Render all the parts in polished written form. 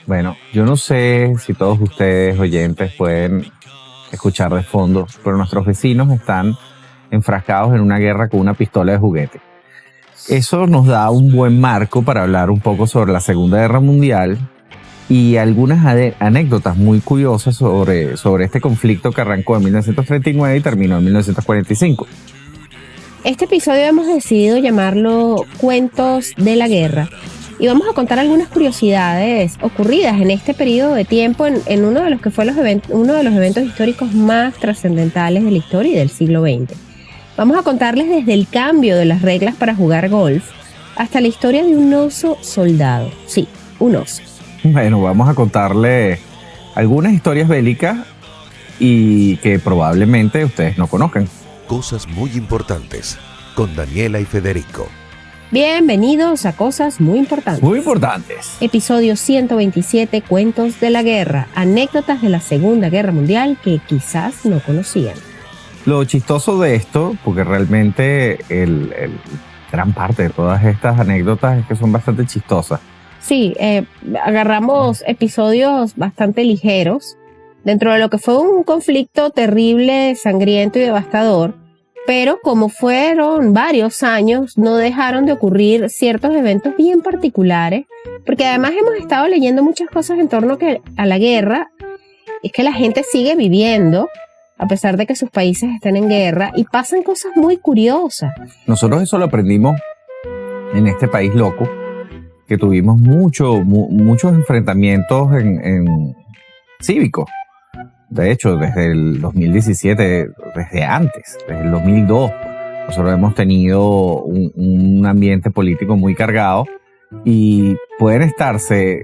Bueno, yo no sé si todos ustedes, oyentes, pueden escuchar de fondo, pero nuestros vecinos están enfrascados en una guerra con una pistola de juguete. Eso nos da un buen marco para hablar un poco sobre la Segunda Guerra Mundial y algunas anécdotas muy curiosas sobre este conflicto que arrancó en 1939 y terminó en 1945. Este episodio hemos decidido llamarlo Cuentos de la Guerra y vamos a contar algunas curiosidades ocurridas en este periodo de tiempo en uno de los que fue uno de los eventos históricos más trascendentales de la historia y del siglo XX. Vamos a contarles desde el cambio de las reglas para jugar golf hasta la historia de un oso soldado. Sí, un oso. Bueno, vamos a contarle algunas historias bélicas y que probablemente ustedes no conozcan. Cosas muy importantes con Daniela y Federico. Bienvenidos a Cosas muy importantes. Muy importantes. Episodio 127, Cuentos de la Guerra, anécdotas de la Segunda Guerra Mundial que quizás no conocían. Lo chistoso de esto, porque realmente gran parte de todas estas anécdotas es que son bastante chistosas. Sí, agarramos episodios bastante ligeros dentro de lo que fue un conflicto terrible, sangriento y devastador, pero como fueron varios años, no dejaron de ocurrir ciertos eventos bien particulares, porque además hemos estado leyendo muchas cosas en torno a la guerra. Es que la gente sigue viviendo a pesar de que sus países estén en guerra y pasan cosas muy curiosas. Nosotros eso lo aprendimos en este país loco, que tuvimos muchos enfrentamientos en cívicos. De hecho, desde el 2017, desde antes, desde el 2002, nosotros hemos tenido un ambiente político muy cargado y pueden estarse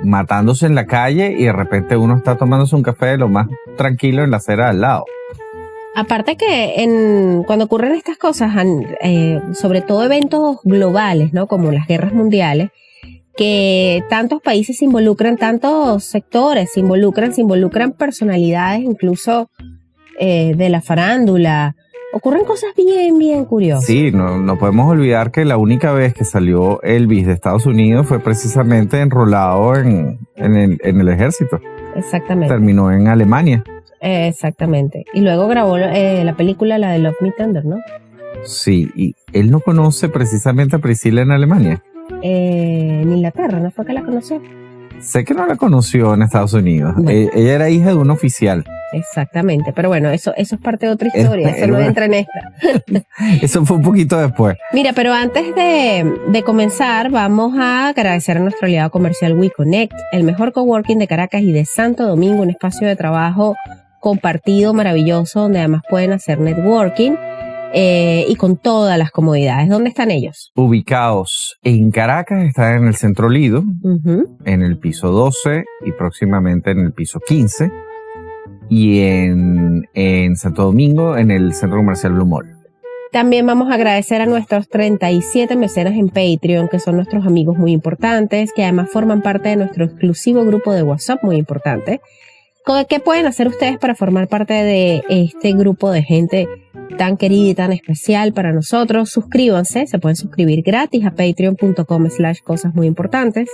matándose en la calle y de repente uno está tomándose un café de lo más tranquilo en la acera al lado. Aparte que cuando ocurren estas cosas, sobre todo eventos globales, ¿no? Como las guerras mundiales, que tantos países se involucran, tantos sectores se involucran personalidades, incluso de la farándula. Ocurren cosas bien curiosas. Sí, no podemos olvidar que la única vez que salió Elvis de Estados Unidos fue precisamente enrolado en el ejército. Exactamente. Terminó en Alemania. Exactamente. Y luego grabó la película, la de Love Me Tender, ¿no? Sí, y él no conoce precisamente a Priscilla en Alemania. En Inglaterra, ¿no fue que la conoció? Sé que no la conoció en Estados Unidos. Bueno. Ella era hija de un oficial. Exactamente, pero bueno, eso es parte de otra historia, eso no entra en esta. Eso fue un poquito después. Mira, pero antes de comenzar, vamos a agradecer a nuestro aliado comercial WeConnect, el mejor coworking de Caracas y de Santo Domingo, un espacio de trabajo compartido maravilloso donde además pueden hacer networking y con todas las comodidades. ¿Dónde están ellos? Ubicados en Caracas, están en el Centro Lido, en el piso 12 y próximamente en el piso 15. Y en Santo Domingo, en el Centro Comercial Blue Mall. También vamos a agradecer a nuestros 37 mecenas en Patreon, que son nuestros amigos muy importantes, que además forman parte de nuestro exclusivo grupo de WhatsApp muy importante. ¿Qué pueden hacer ustedes para formar parte de este grupo de gente tan querida y tan especial para nosotros? Suscríbanse, se pueden suscribir gratis a patreon.com/cosas muy importantes.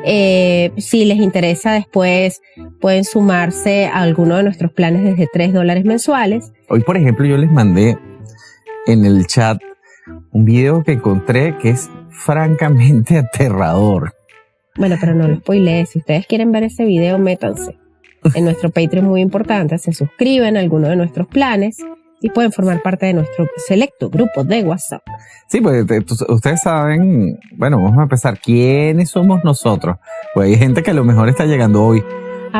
Si les interesa después pueden sumarse a alguno de nuestros planes desde $3 mensuales. Hoy, por ejemplo, yo les mandé en el chat un video que encontré que es francamente aterrador. Bueno, pero no lo spoileé. Si ustedes quieren ver ese video, métanse en nuestro Patreon muy importante, se suscriben a alguno de nuestros planes y pueden formar parte de nuestro selecto grupo de WhatsApp. Sí, pues ustedes saben, bueno, vamos a empezar. ¿Quiénes somos nosotros? Pues hay gente que a lo mejor está llegando hoy.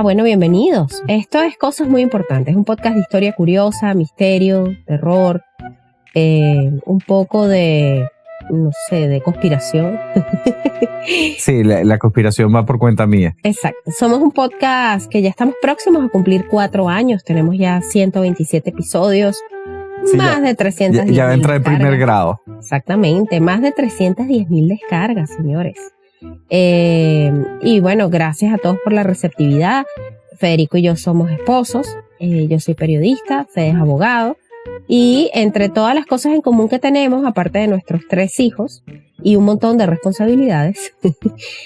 Bueno, bienvenidos. Esto es Cosas Muy Importantes, un podcast de historia curiosa, misterio, terror, un poco de, no sé, de conspiración. Sí, la conspiración va por cuenta mía. Exacto. Somos un podcast que ya estamos próximos a cumplir 4 años. Tenemos ya 127 episodios, sí, más de 310.000 ya va a entrar en primer grado. Exactamente, más de 310.000 descargas, señores. Y bueno, gracias a todos por la receptividad. Federico y yo somos esposos. Yo soy periodista, Fede es abogado. Y entre todas las cosas en común que tenemos, aparte de nuestros 3 hijos y un montón de responsabilidades.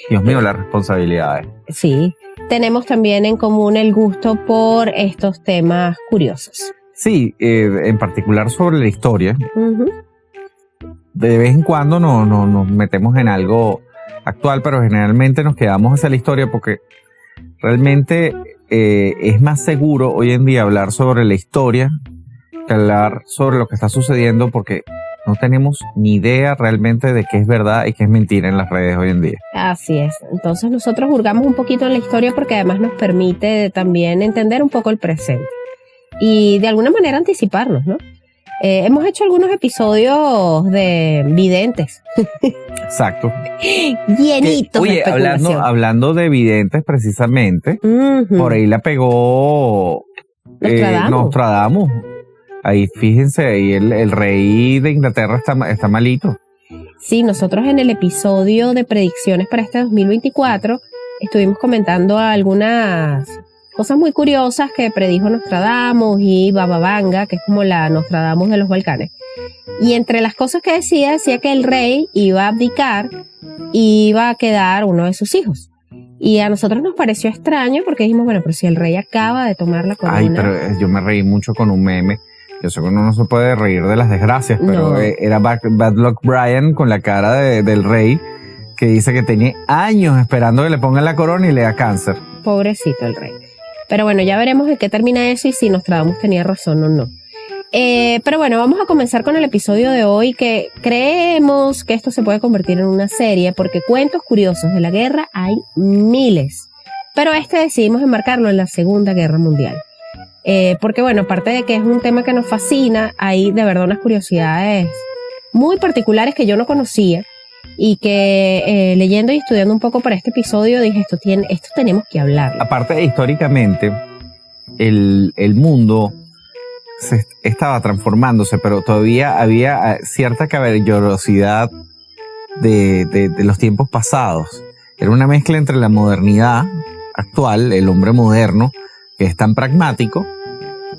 Dios mío, las responsabilidades. Sí, tenemos también en común el gusto por estos temas curiosos. Sí, en particular sobre la historia. Uh-huh. De vez en cuando nos metemos en algo actual, pero generalmente nos quedamos hacia la historia porque realmente es más seguro hoy en día hablar sobre la historia que hablar sobre lo que está sucediendo, porque no tenemos ni idea realmente de qué es verdad y qué es mentira en las redes hoy en día. Así es. Entonces nosotros hurgamos un poquito en la historia porque además nos permite también entender un poco el presente y de alguna manera anticiparnos, ¿no? Hemos hecho algunos episodios de videntes. Exacto. Llenitos de oye, especulación. hablando de videntes precisamente, Uh-huh. por ahí la pegó Nostradamus. Ahí fíjense, ahí el rey de Inglaterra está malito. Sí, nosotros en el episodio de predicciones para este 2024 estuvimos comentando algunas cosas muy curiosas que predijo Nostradamus y Baba Vanga, que es como la Nostradamus de los Balcanes. Y entre las cosas que decía que el rey iba a abdicar y iba a quedar uno de sus hijos. Y a nosotros nos pareció extraño porque dijimos, bueno, pero si el rey acaba de tomar la corona. Ay, pero yo me reí mucho con un meme. Yo sé que uno no se puede reír de las desgracias, pero No. Era Bad Luck Brian con la cara del rey, que dice que tenía años esperando que le pongan la corona y le da cáncer. Pobrecito el rey. Pero bueno, ya veremos en qué termina eso y si Nostradamus tenía razón o no. Pero bueno, vamos a comenzar con el episodio de hoy, que creemos que esto se puede convertir en una serie porque cuentos curiosos de la guerra hay miles. Pero decidimos enmarcarlo en la Segunda Guerra Mundial. Porque bueno, aparte de que es un tema que nos fascina, hay de verdad unas curiosidades muy particulares que yo no conocía y que leyendo y estudiando un poco para este episodio dije, esto tenemos que hablar. Aparte, históricamente, el mundo estaba transformándose, pero todavía había cierta caballerosidad de los tiempos pasados. Era una mezcla entre la modernidad actual, el hombre moderno, que es tan pragmático,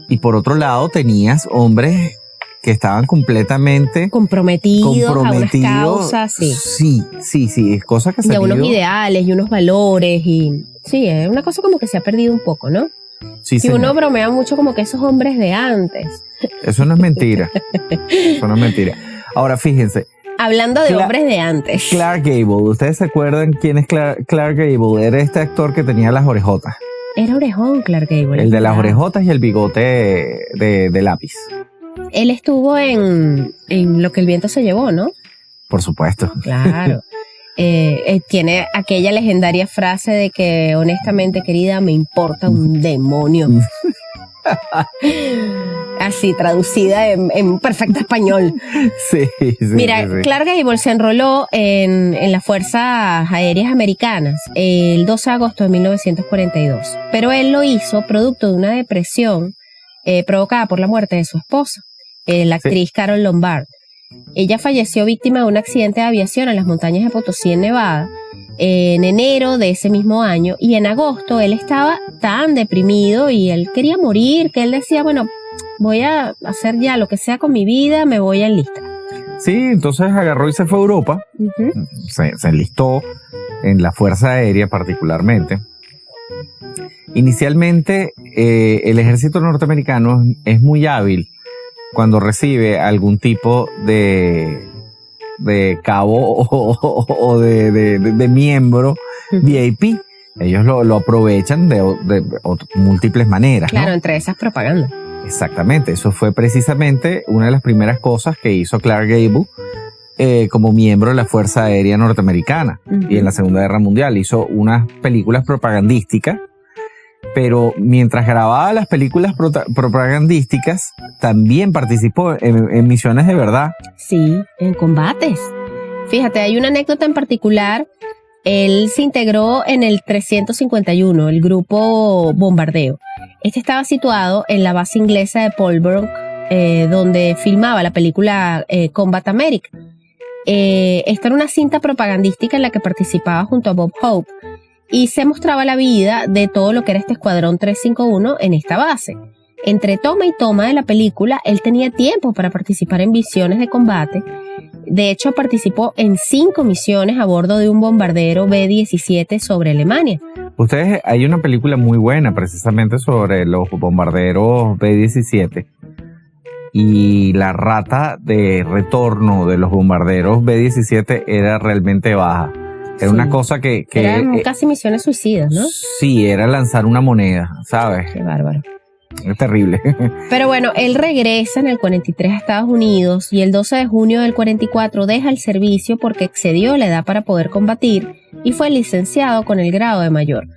y por otro lado tenías hombres que estaban completamente comprometidos a unas causas, sí. Sí, es cosa que se y a unos ideales y unos valores, y sí, es una cosa como que se ha perdido un poco, ¿no? Sí, y uno bromea mucho como que esos hombres de antes. Eso no es mentira. Eso no es mentira. Ahora, fíjense. Hablando de hombres de antes. Clark Gable. ¿Ustedes se acuerdan quién es Clark Gable? Era este actor que tenía las orejotas. Era orejón Clark Gable. El de las orejotas y el bigote de lápiz. Él estuvo en Lo que el viento se llevó, ¿no? Por supuesto. Claro. Tiene aquella legendaria frase de que, honestamente, querida, me importa un demonio. Así, traducida en perfecto español. Sí. Mira, sí. Clark Gable se enroló en las Fuerzas Aéreas Americanas el 12 de agosto de 1942, pero él lo hizo producto de una depresión provocada por la muerte de su esposa, la actriz Carol Lombard. Ella falleció víctima de un accidente de aviación en las montañas de Potosí, en Nevada, en enero de ese mismo año, y en agosto él estaba tan deprimido y él quería morir que él decía, bueno, voy a hacer ya lo que sea con mi vida, me voy a enlistar. Sí, entonces agarró y se fue a Europa, se enlistó en la Fuerza Aérea particularmente. Inicialmente el ejército norteamericano es muy hábil cuando recibe algún tipo de cabo o de miembro VIP. Ellos lo aprovechan de múltiples maneras, claro, ¿no? Entre esas propagandas. Exactamente, eso fue precisamente una de las primeras cosas que hizo Clark Gable como miembro de la Fuerza Aérea Norteamericana. Y en la Segunda Guerra Mundial hizo unas películas propagandísticas, pero mientras grababa las películas propagandísticas también participó en misiones de verdad. Sí, en combates. Fíjate, hay una anécdota en particular. Él se integró en el 351, el grupo Bombardeo. Este estaba situado en la base inglesa de Polbrook, donde filmaba la película Combat America. Esta era una cinta propagandística en la que participaba junto a Bob Hope y se mostraba la vida de todo lo que era este escuadrón 351 en esta base. Entre toma y toma de la película, él tenía tiempo para participar en misiones de combate. De hecho, participó en 5 misiones a bordo de un bombardero B-17 sobre Alemania. Hay una película muy buena precisamente sobre los bombarderos B-17 y la rata de retorno de los bombarderos B-17 era realmente baja. Era una cosa que eran casi misiones suicidas, ¿no? Sí, era lanzar una moneda, ¿sabes? Qué bárbaro. Es terrible. Pero bueno, él regresa en el 43 a Estados Unidos y el 12 de junio del 44 deja el servicio porque excedió la edad para poder combatir y fue licenciado con el grado de mayor.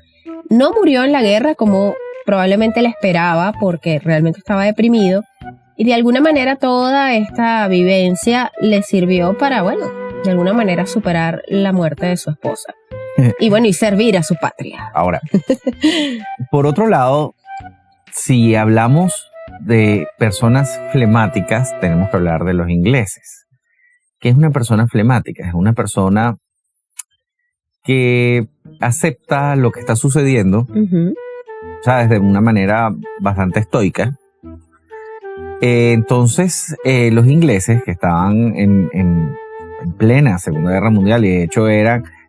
No murió en la guerra como probablemente le esperaba porque realmente estaba deprimido y de alguna manera toda esta vivencia le sirvió para, bueno, de alguna manera superar la muerte de su esposa. Y bueno, y servir a su patria. Ahora, por otro lado, si hablamos de personas flemáticas, tenemos que hablar de los ingleses. ¿Qué es una persona flemática? Es una persona que acepta lo que está sucediendo, ¿sabes? De una manera bastante estoica. Entonces, los ingleses que estaban en plena Segunda Guerra Mundial y de hecho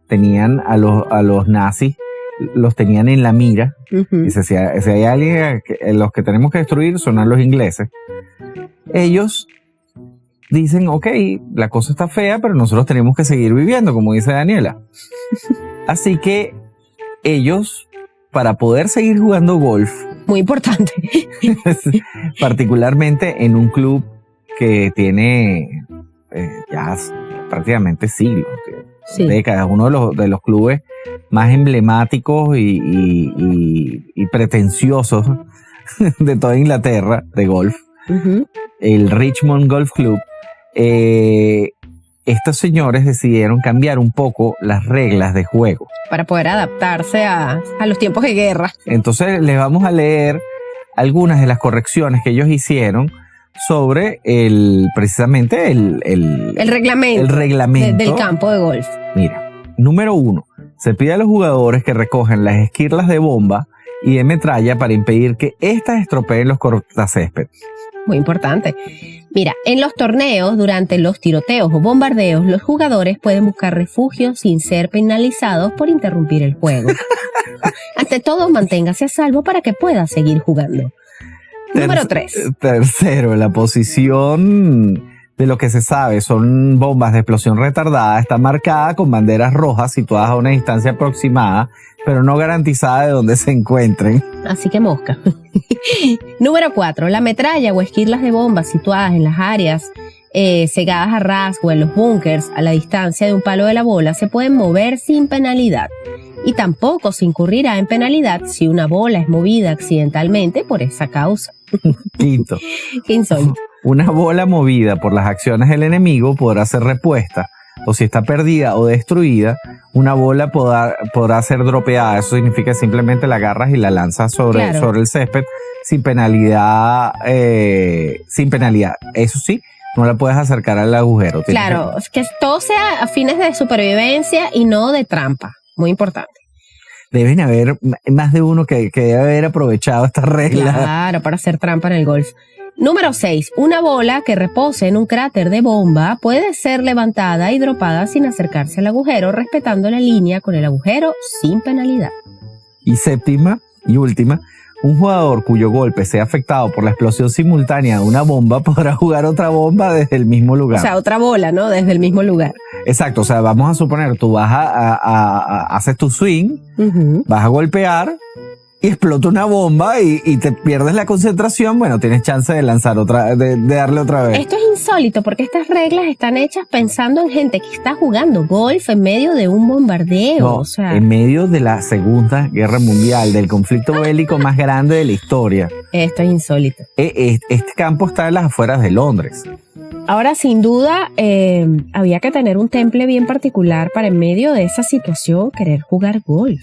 tenían a los nazis, los tenían en la mira. Y si hay alguien los que tenemos que destruir son a los ingleses. Ellos dicen, ok, la cosa está fea, pero nosotros tenemos que seguir viviendo, como dice Daniela. Así que ellos, para poder seguir jugando golf, muy importante, particularmente en un club que tiene ya prácticamente siglos, décadas, uno de los clubes más emblemáticos y pretenciosos de toda Inglaterra de golf, el Richmond Golf Club. Estos señores decidieron cambiar un poco las reglas de juego para poder adaptarse a los tiempos de guerra. Entonces les vamos a leer algunas de las correcciones que ellos hicieron sobre precisamente el reglamento del campo de golf. Mira, número 1, se pide a los jugadores que recojan las esquirlas de bomba y de metralla para impedir que éstas estropeen los cortacésped. Muy importante. Mira, en los torneos, durante los tiroteos o bombardeos, los jugadores pueden buscar refugio sin ser penalizados por interrumpir el juego. Ante todo, manténgase a salvo para que pueda seguir jugando. Número 3. Tercero, la posición de lo que se sabe son bombas de explosión retardada está marcada con banderas rojas situadas a una distancia aproximada, pero no garantizada de dónde se encuentren. Así que mosca. Número 4. La metralla o esquirlas de bombas situadas en las áreas cegadas a rasgo en los búnkers a la distancia de un palo de la bola se pueden mover sin penalidad. Y tampoco se incurrirá en penalidad si una bola es movida accidentalmente por esa causa. Quinto. Qué insólito. Una bola movida por las acciones del enemigo podrá ser repuesta, o si está perdida o destruida, una bola podrá ser dropeada. Eso significa que simplemente la agarras y la lanzas sobre el césped sin penalidad. Eso sí, no la puedes acercar al agujero. Claro, que todo sea a fines de supervivencia y no de trampa. Muy importante. Deben haber más de uno que debe haber aprovechado esta regla. Claro, para hacer trampa en el golf. Número 6. Una bola que repose en un cráter de bomba puede ser levantada y dropada sin acercarse al agujero, respetando la línea con el agujero sin penalidad. Y séptima y última, un jugador cuyo golpe sea afectado por la explosión simultánea de una bomba podrá jugar otra bomba desde el mismo lugar. O sea, otra bola, ¿no? Desde el mismo lugar. Exacto, o sea, vamos a suponer, tú vas haces tu swing, vas a golpear y explota una bomba y te pierdes la concentración, bueno, tienes chance de lanzar otra, de darle otra vez. Esto es insólito porque estas reglas están hechas pensando en gente que está jugando golf en medio de un bombardeo. No, o sea, en medio de la Segunda Guerra Mundial, del conflicto bélico más grande de la historia. Esto es insólito. Este campo está en las afueras de Londres. Ahora, sin duda, había que tener un temple bien particular para en medio de esa situación querer jugar golf.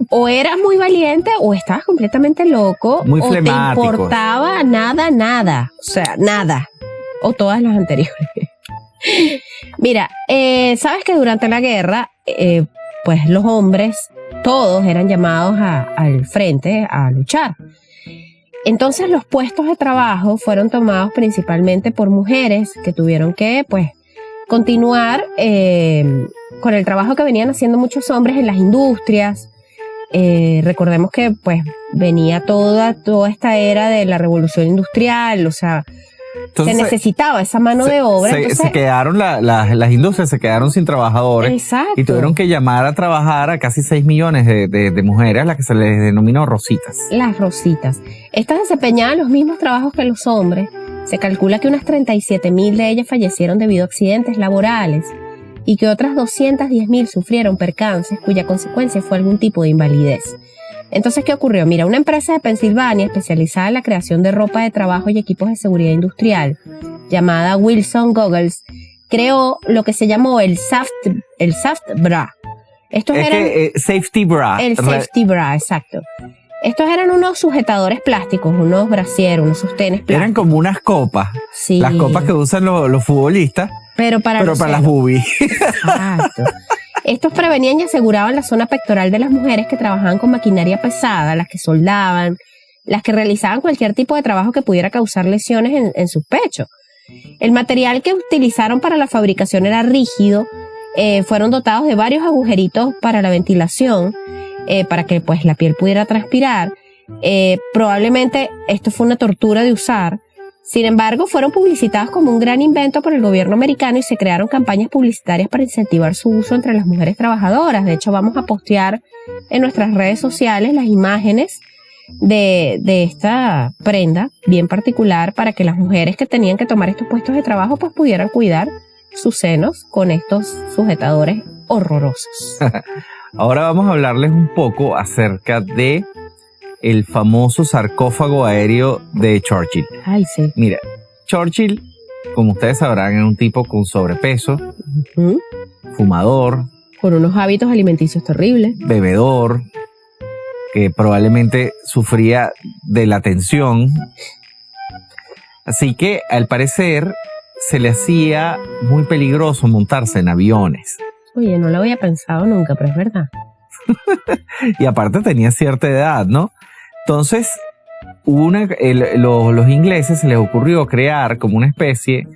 O eras muy valiente o estabas completamente loco. Muy o flemático. Te importaba nada. O sea, nada. O todas las anteriores. Mira, sabes que durante la guerra, pues los hombres, todos eran llamados al frente a luchar. Entonces los puestos de trabajo fueron tomados principalmente por mujeres que tuvieron que, pues, continuar con el trabajo que venían haciendo muchos hombres en las industrias. Recordemos que, pues, venía toda esta era de la revolución industrial, o sea, entonces, se necesitaba esa mano de obra. Se quedaron las industrias, se quedaron sin trabajadores. Exacto. Y tuvieron que llamar a trabajar a casi 6 millones de mujeres, a las que se les denominó rositas. Las rositas. Estas desempeñaban los mismos trabajos que los hombres. Se calcula que unas 37,000 de ellas fallecieron debido a accidentes laborales y que otras 210,000 sufrieron percances cuya consecuencia fue algún tipo de invalidez. Entonces, ¿qué ocurrió? Mira, una empresa de Pensilvania especializada en la creación de ropa de trabajo y equipos de seguridad industrial, llamada Wilson Goggles, creó lo que se llamó el soft bra. Estos eran safety bra. El safety bra, exacto. Estos eran unos sujetadores plásticos, unos brasieres, unos sostenes plásticos. Eran como unas copas. Sí. Las copas que usan los futbolistas. Pero para las boobies. Exacto. Estos prevenían y aseguraban la zona pectoral de las mujeres que trabajaban con maquinaria pesada, las que soldaban, las que realizaban cualquier tipo de trabajo que pudiera causar lesiones en sus pechos. El material que utilizaron para la fabricación era rígido, fueron dotados de varios agujeritos para la ventilación, para que pues la piel pudiera transpirar. Probablemente esto fue una tortura de usar. Sin embargo, fueron publicitados como un gran invento por el gobierno americano y se crearon campañas publicitarias para incentivar su uso entre las mujeres trabajadoras. De hecho, vamos a postear en nuestras redes sociales las imágenes de esta prenda bien particular para que las mujeres que tenían que tomar estos puestos de trabajo pues pudieran cuidar sus senos con estos sujetadores horrorosos. Ahora vamos a hablarles un poco acerca de el famoso sarcófago aéreo de Churchill. Ay, sí. Mira, Churchill, como ustedes sabrán, era un tipo con sobrepeso, fumador, con unos hábitos alimenticios terribles, bebedor, que probablemente sufría de la tensión. Así que, al parecer, se le hacía muy peligroso montarse en aviones. Oye, no lo había pensado nunca, pero es verdad. Y aparte tenía cierta edad, ¿no? Entonces, los ingleses se les ocurrió crear como una especie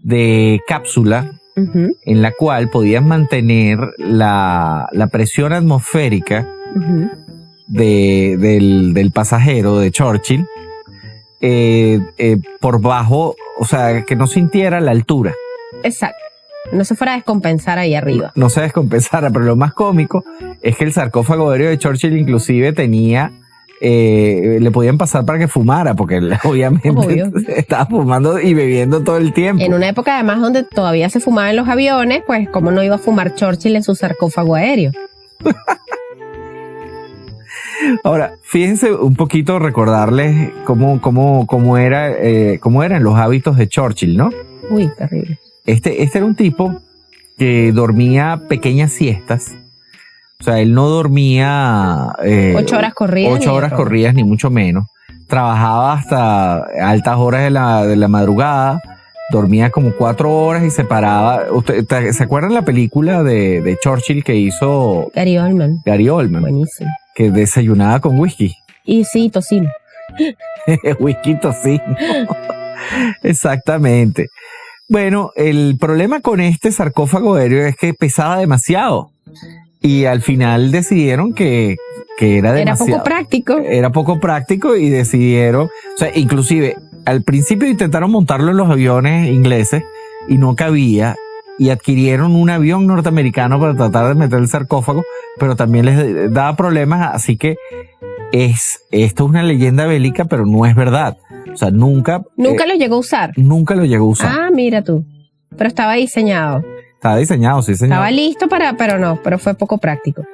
de cápsula en la cual podían mantener la presión atmosférica del pasajero de Churchill por bajo, o sea, que no sintiera la altura. Exacto. No se fuera a descompensar ahí arriba. No se descompensara, pero lo más cómico es que el sarcófago aéreo de Churchill inclusive tenía, le podían pasar para que fumara, porque obviamente estaba fumando y bebiendo todo el tiempo. En una época además donde todavía se fumaba en los aviones, pues cómo no iba a fumar Churchill en su sarcófago aéreo. Ahora, fíjense un poquito, recordarles cómo eran los hábitos de Churchill, ¿no? Uy, terrible. Este era un tipo que dormía pequeñas siestas. O sea, él no dormía 8 horas corridas. 8 horas corridas, ni mucho menos. Trabajaba hasta altas horas de la madrugada. Dormía como 4 horas y se paraba. ¿Se acuerdan la película de Churchill que hizo Gary Oldman? Gary Oldman. Buenísimo. Que desayunaba con whisky. Y sí, tocino. Whisky tocino. Exactamente. Bueno, el problema con este sarcófago aéreo es que pesaba demasiado y al final decidieron que era demasiado. Era poco práctico. Era poco práctico y decidieron, o sea, inclusive al principio intentaron montarlo en los aviones ingleses y no cabía y adquirieron un avión norteamericano para tratar de meter el sarcófago, pero también les daba problemas, así que esto es una leyenda bélica, pero no es verdad. O sea, nunca lo llegó a usar. Nunca lo llegó a usar. Ah, mira tú. Pero estaba diseñado. Estaba diseñado, sí, señor. Estaba listo pero fue poco práctico.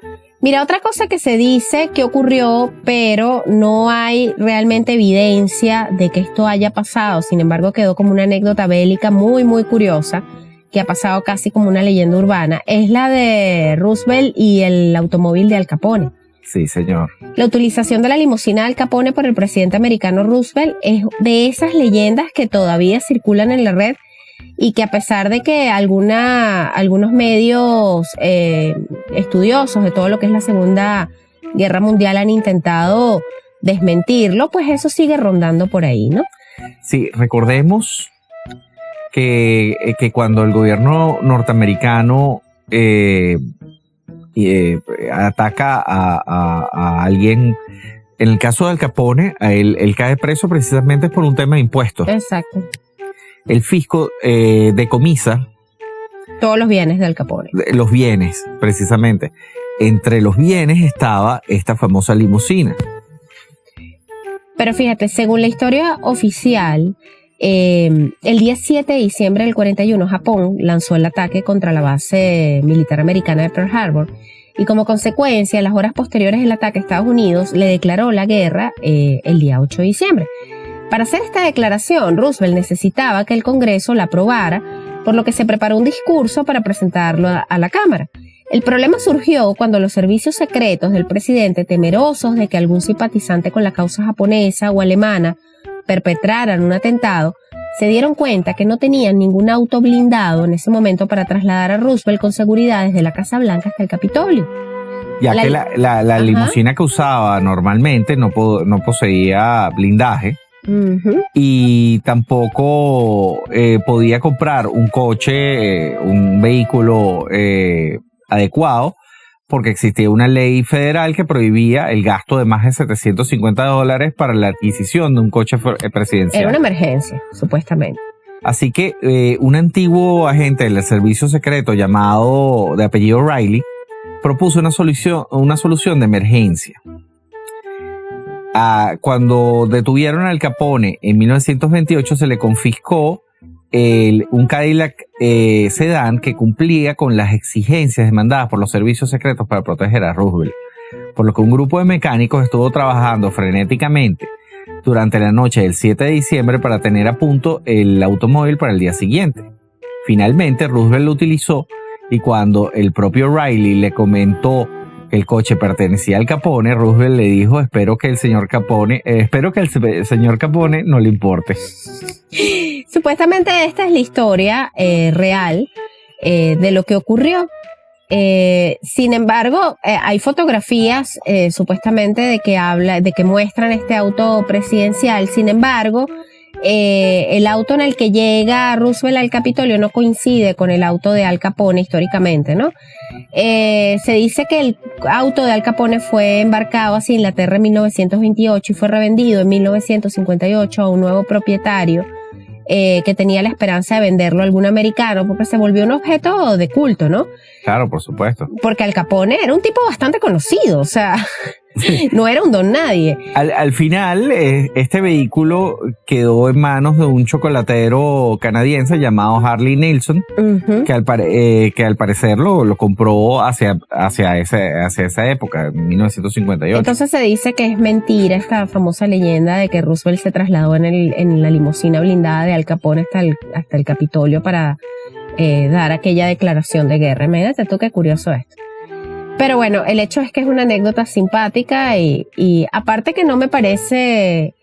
Mira, otra cosa que se dice que ocurrió, pero no hay realmente evidencia de que esto haya pasado. Sin embargo, quedó como una anécdota bélica muy, muy curiosa, que ha pasado casi como una leyenda urbana. Es la de Roosevelt y el automóvil de Al Capone. Sí, señor. La utilización de la limusina de Al Capone por el presidente americano Roosevelt es de esas leyendas que todavía circulan en la red y que a pesar de que algunos medios estudiosos de todo lo que es la Segunda Guerra Mundial han intentado desmentirlo, pues eso sigue rondando por ahí, ¿no? Sí, recordemos que cuando el gobierno norteamericano ataca a alguien, en el caso de Al Capone, él cae preso precisamente por un tema de impuestos. Exacto. El fisco decomisa todos los bienes de Al Capone. Los bienes, precisamente. Entre los bienes estaba esta famosa limusina. Pero fíjate, según la historia oficial, el día 7 de diciembre del 41, Japón lanzó el ataque contra la base militar americana de Pearl Harbor, y como consecuencia, en las horas posteriores del ataque, Estados Unidos le declaró la guerra el día 8 de diciembre. Para hacer esta declaración, Roosevelt necesitaba que el Congreso la aprobara, por lo que se preparó un discurso para presentarlo a la Cámara. El problema surgió cuando los servicios secretos del presidente, temerosos de que algún simpatizante con la causa japonesa o alemana perpetraran un atentado, se dieron cuenta que no tenían ningún auto blindado en ese momento para trasladar a Roosevelt con seguridad desde la Casa Blanca hasta el Capitolio. Ya que la limusina que usaba normalmente no poseía blindaje. Uh-huh. Y tampoco podía comprar un coche, un vehículo adecuado, porque existía una ley federal que prohibía el gasto de más de $750 para la adquisición de un coche presidencial. Era una emergencia, supuestamente. Así que un antiguo agente del servicio secreto llamado de apellido Riley propuso una solución de emergencia. Cuando detuvieron a Al Capone en 1928, se le confiscó un Cadillac sedán que cumplía con las exigencias demandadas por los servicios secretos para proteger a Roosevelt, por lo que un grupo de mecánicos estuvo trabajando frenéticamente durante la noche del 7 de diciembre para tener a punto el automóvil para el día siguiente. Finalmente, Roosevelt lo utilizó, y cuando el propio Riley le comentó que el coche pertenecía al Capone, Roosevelt le dijo: espero que el señor Capone no le importe. Supuestamente esta es la historia real de lo que ocurrió. Sin embargo, hay fotografías supuestamente de que muestran este auto presidencial. Sin embargo, el auto en el que llega Roosevelt al Capitolio no coincide con el auto de Al Capone históricamente, ¿no? Se dice que el auto de Al Capone fue embarcado hacia Inglaterra en 1928 y fue revendido en 1958 a un nuevo propietario que tenía la esperanza de venderlo a algún americano, porque se volvió un objeto de culto, ¿no? Claro, por supuesto. Porque Al Capone era un tipo bastante conocido, o sea, no era un don nadie. Al final, este vehículo quedó en manos de un chocolatero canadiense llamado Harley Nilsson, uh-huh, que al parecer lo compró hacia esa época, en 1958. Entonces se dice que es mentira esta famosa leyenda de que Roosevelt se trasladó en la limusina blindada de Al Capone hasta el Capitolio para dar aquella declaración de guerra. Imagínate tú qué curioso esto. Pero bueno, el hecho es que es una anécdota simpática y aparte que no me parece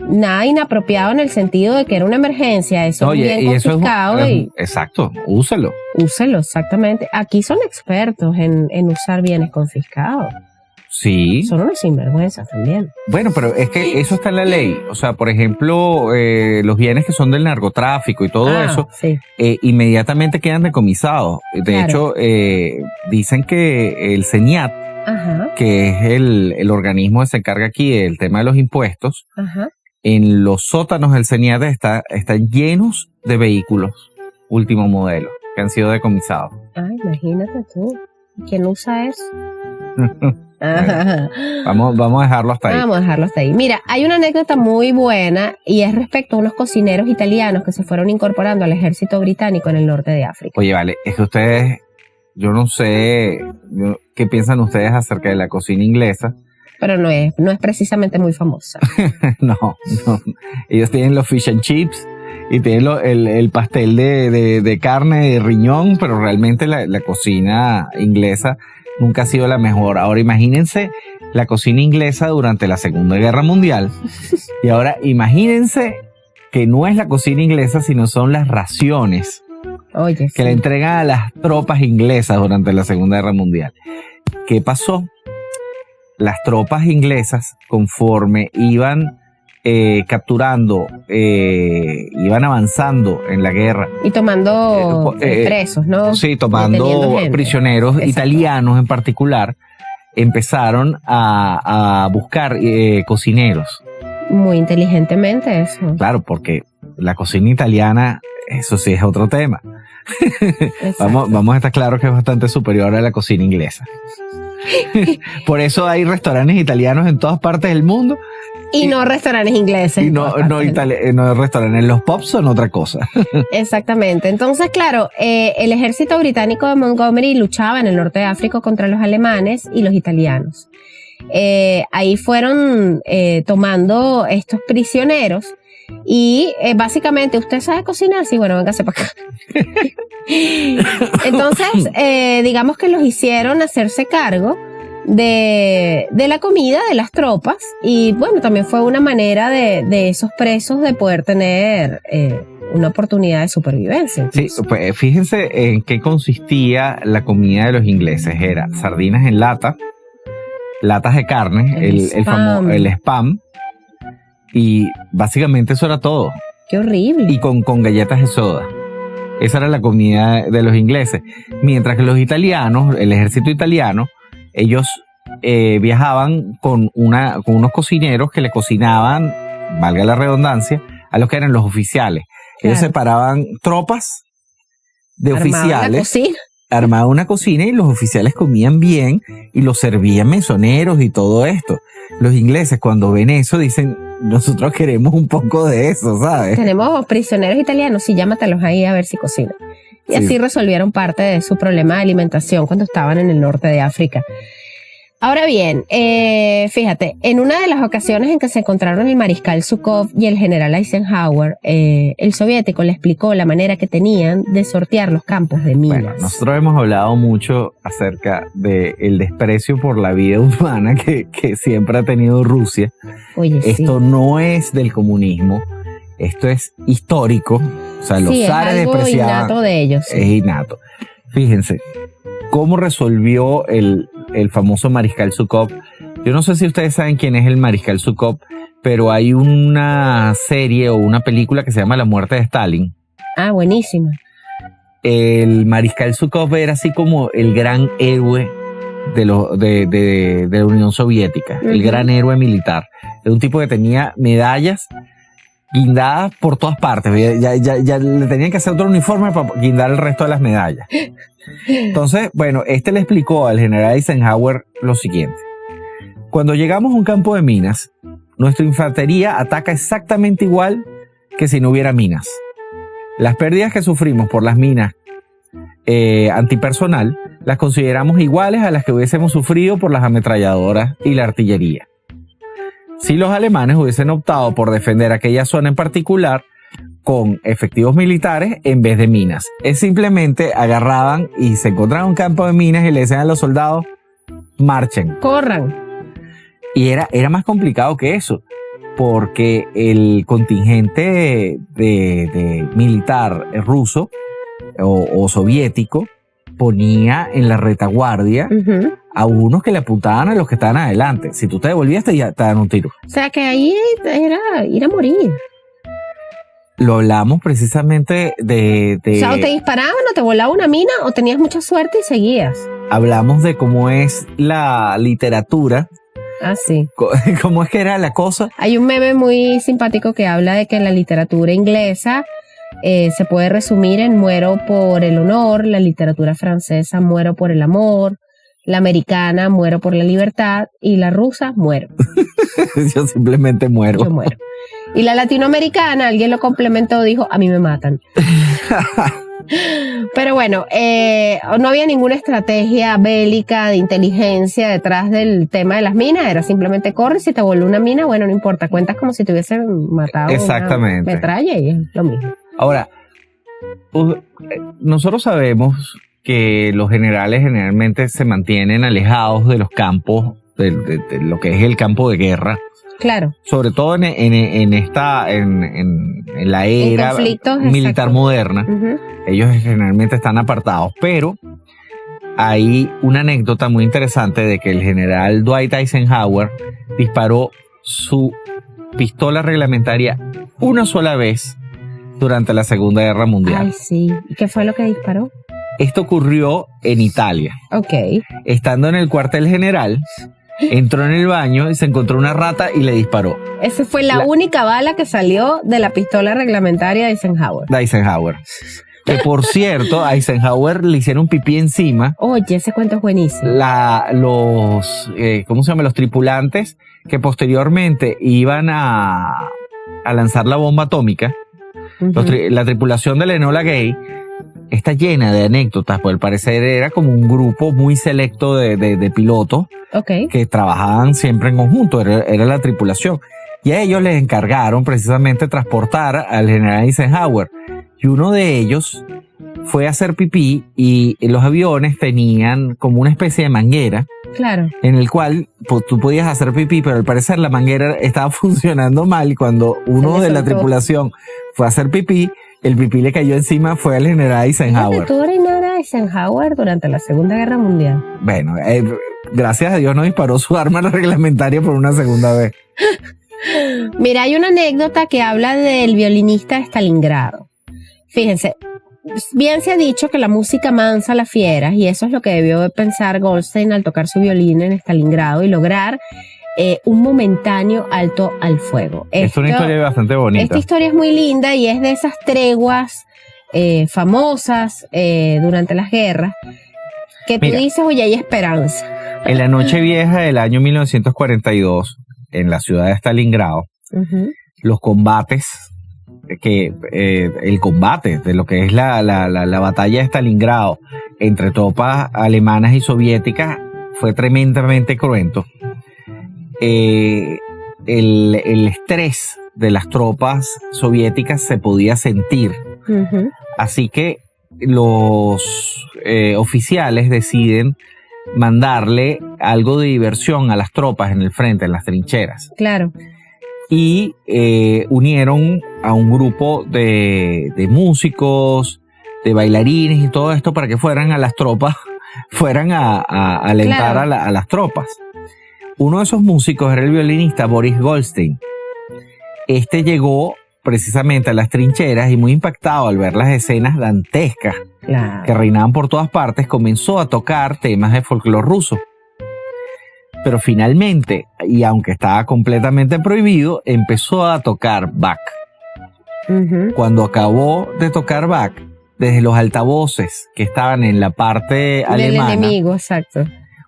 nada inapropiado en el sentido de que era una emergencia, eso es bien confiscado. Exacto, úselo. Úselo, exactamente. Aquí son expertos en usar bienes confiscados. Sí. Son unos sinvergüenzas también. Bueno, pero es que eso está en la ley. O sea, por ejemplo, los bienes que son del narcotráfico y todo eso, sí, inmediatamente quedan decomisados. De hecho, dicen que el CENIAT, ajá, que es el organismo que se encarga aquí del tema de los impuestos, ajá, en los sótanos del CENIAT están llenos de vehículos último modelo que han sido decomisados. Ay, imagínate tú. ¿Quién usa eso? Vamos a dejarlo hasta ahí. Vamos a dejarlo hasta ahí. Mira, hay una anécdota muy buena y es respecto a unos cocineros italianos que se fueron incorporando al ejército británico en el norte de África. Oye, vale, es que ustedes, yo no sé qué piensan ustedes acerca de la cocina inglesa. Pero no es precisamente muy famosa. No. Ellos tienen los fish and chips y tienen el pastel de carne de riñón, pero realmente la cocina inglesa nunca ha sido la mejor. Ahora imagínense la cocina inglesa durante la Segunda Guerra Mundial. Y ahora imagínense que no es la cocina inglesa, sino son las raciones que le entregan a las tropas inglesas durante la Segunda Guerra Mundial. ¿Qué pasó? las tropas inglesas, conforme iban capturando, iban avanzando en la guerra. Y tomando presos, ¿no? Sí, tomando prisioneros italianos en particular, empezaron a buscar cocineros. Muy inteligentemente eso. Claro, porque la cocina italiana, eso sí es otro tema. Vamos a estar claros que es bastante superior a la cocina inglesa. Por eso hay restaurantes italianos en todas partes del mundo. Y no restaurantes ingleses. Y no restaurantes. Los pubs son otra cosa. Exactamente. Entonces, claro, el ejército británico de Montgomery luchaba en el norte de África contra los alemanes y los italianos. Ahí fueron tomando estos prisioneros y básicamente, ¿usted sabe cocinar? Sí, bueno, véngase para acá. Entonces, digamos que los hicieron hacerse cargo de la comida de las tropas y bueno, también fue una manera de esos presos de poder tener una oportunidad de supervivencia. Sí, pues fíjense en qué consistía la comida de los ingleses. Era sardinas en lata, latas de carne, el spam, y básicamente eso era todo. ¡Qué horrible! Y con galletas de soda. Esa era la comida de los ingleses. Mientras que los italianos, el ejército italiano, ellos viajaban con unos cocineros que le cocinaban, valga la redundancia, a los que eran los oficiales. Ellos separaban tropas de oficiales, armaban una cocina y los oficiales comían bien y los servían mesoneros y todo esto. Los ingleses cuando ven eso dicen, nosotros queremos un poco de eso, ¿sabes? Tenemos prisioneros italianos, sí, llámatelos ahí a ver si cocinan. Y así resolvieron parte de su problema de alimentación cuando estaban en el norte de África. Ahora bien, fíjate, en una de las ocasiones en que se encontraron el mariscal Zhukov y el general Eisenhower, el soviético le explicó la manera que tenían de sortear los campos de minas. Bueno, nosotros hemos hablado mucho acerca del desprecio por la vida humana que siempre ha tenido Rusia. Oye, esto no es del comunismo, esto es histórico. O sea, los zares despreciaban. Es innato de ellos. Sí. Es innato. Fíjense, ¿cómo resolvió el famoso mariscal Zhukov? Yo no sé si ustedes saben quién es el mariscal Zhukov, pero hay una serie o una película que se llama La muerte de Stalin. Ah, buenísima. El mariscal Zhukov era así como el gran héroe de la Unión Soviética, el gran héroe militar. Era un tipo que tenía medallas guindadas por todas partes. Ya le tenían que hacer otro uniforme para guindar el resto de las medallas. Entonces, bueno, le explicó al general Eisenhower lo siguiente. Cuando llegamos a un campo de minas, nuestra infantería ataca exactamente igual que si no hubiera minas. Las pérdidas que sufrimos por las minas antipersonal las consideramos iguales a las que hubiésemos sufrido por las ametralladoras y la artillería. Si los alemanes hubiesen optado por defender aquella zona en particular con efectivos militares en vez de minas, es simplemente agarraban y se encontraban un campo de minas y le decían a los soldados, marchen. Corran. Y era más complicado que eso, porque el contingente de militar ruso o soviético ponía en la retaguardia a unos que le apuntaban a los que estaban adelante. Si tú te devolvías, te daban un tiro. O sea, que ahí era ir a morir. Lo hablamos precisamente de... O sea, o te disparaban o te volaba una mina o tenías mucha suerte y seguías. Hablamos de cómo es la literatura. Ah, sí. ¿Cómo es que era la cosa? Hay un meme muy simpático que habla de que en la literatura inglesa se puede resumir en muero por el honor, la literatura francesa muero por el amor, la americana muero por la libertad y la rusa muero. Yo simplemente muero. Yo muero. Y la latinoamericana, alguien lo complementó, dijo, a mí me matan. Pero bueno, no había ninguna estrategia bélica de inteligencia detrás del tema de las minas, era simplemente corre, si te vuelve una mina, bueno, no importa, cuentas como si te hubiesen matado exactamente una metralla y es lo mismo. Ahora, nosotros sabemos que los generales generalmente se mantienen alejados de los campos, de lo que es el campo de guerra. Claro. Sobre todo en la era militar moderna. Ellos generalmente están apartados, pero hay una anécdota muy interesante de que el general Dwight Eisenhower disparó su pistola reglamentaria una sola vez durante la Segunda Guerra Mundial. Ay, sí. ¿Y qué fue lo que disparó? Esto ocurrió en Italia. Ok. Estando en el cuartel general, entró en el baño y se encontró una rata y le disparó. Esa fue la única bala que salió de la pistola reglamentaria de Eisenhower. De Eisenhower. Que por cierto, a Eisenhower le hicieron pipí encima. Oye, ese cuento es buenísimo. Los tripulantes que posteriormente iban a lanzar la bomba atómica. Uh-huh. La tripulación del Enola Gay está llena de anécdotas, pues al parecer era como un grupo muy selecto de pilotos que trabajaban siempre en conjunto, era la tripulación. Y a ellos les encargaron precisamente transportar al general Eisenhower. Y uno de ellos fue a hacer pipí y los aviones tenían como una especie de manguera. Claro. En el cual pues, tú podías hacer pipí, pero al parecer la manguera estaba funcionando mal y cuando uno de la tripulación fue a hacer pipí, el pipí le cayó encima, fue al general Eisenhower. ¿Tú orinar a Eisenhower durante la Segunda Guerra Mundial? Bueno, gracias a Dios no disparó su arma reglamentaria por una segunda vez. Mira, hay una anécdota que habla del violinista de Stalingrado. Fíjense, bien se ha dicho que la música mansa a las fieras y eso es lo que debió de pensar Goldstein al tocar su violín en Stalingrado y lograr un momentáneo alto al fuego. Es una historia bastante bonita. Esta historia es muy linda y es de esas treguas famosas durante las guerras que tú dices, oye, hay esperanza. En la noche vieja del año 1942, en la ciudad de Stalingrado, uh-huh, los combates, el combate de lo que es la batalla de Stalingrado entre tropas alemanas y soviéticas fue tremendamente cruento. El estrés de las tropas soviéticas se podía sentir. Uh-huh. Así que los oficiales deciden mandarle algo de diversión a las tropas en el frente, en las trincheras. Claro. Y unieron a un grupo de músicos, de bailarines y todo esto para que fueran a las tropas, fueran a alentar, claro, a las tropas. Uno de esos músicos era el violinista Boris Goldstein. Este llegó precisamente a las trincheras y muy impactado al ver las escenas dantescas, claro, que reinaban por todas partes, comenzó a tocar temas de folclore ruso. Pero finalmente, y aunque estaba completamente prohibido, empezó a tocar Bach. Uh-huh. Cuando acabó de tocar Bach, desde los altavoces que estaban en la parte alemana, del enemigo, exacto,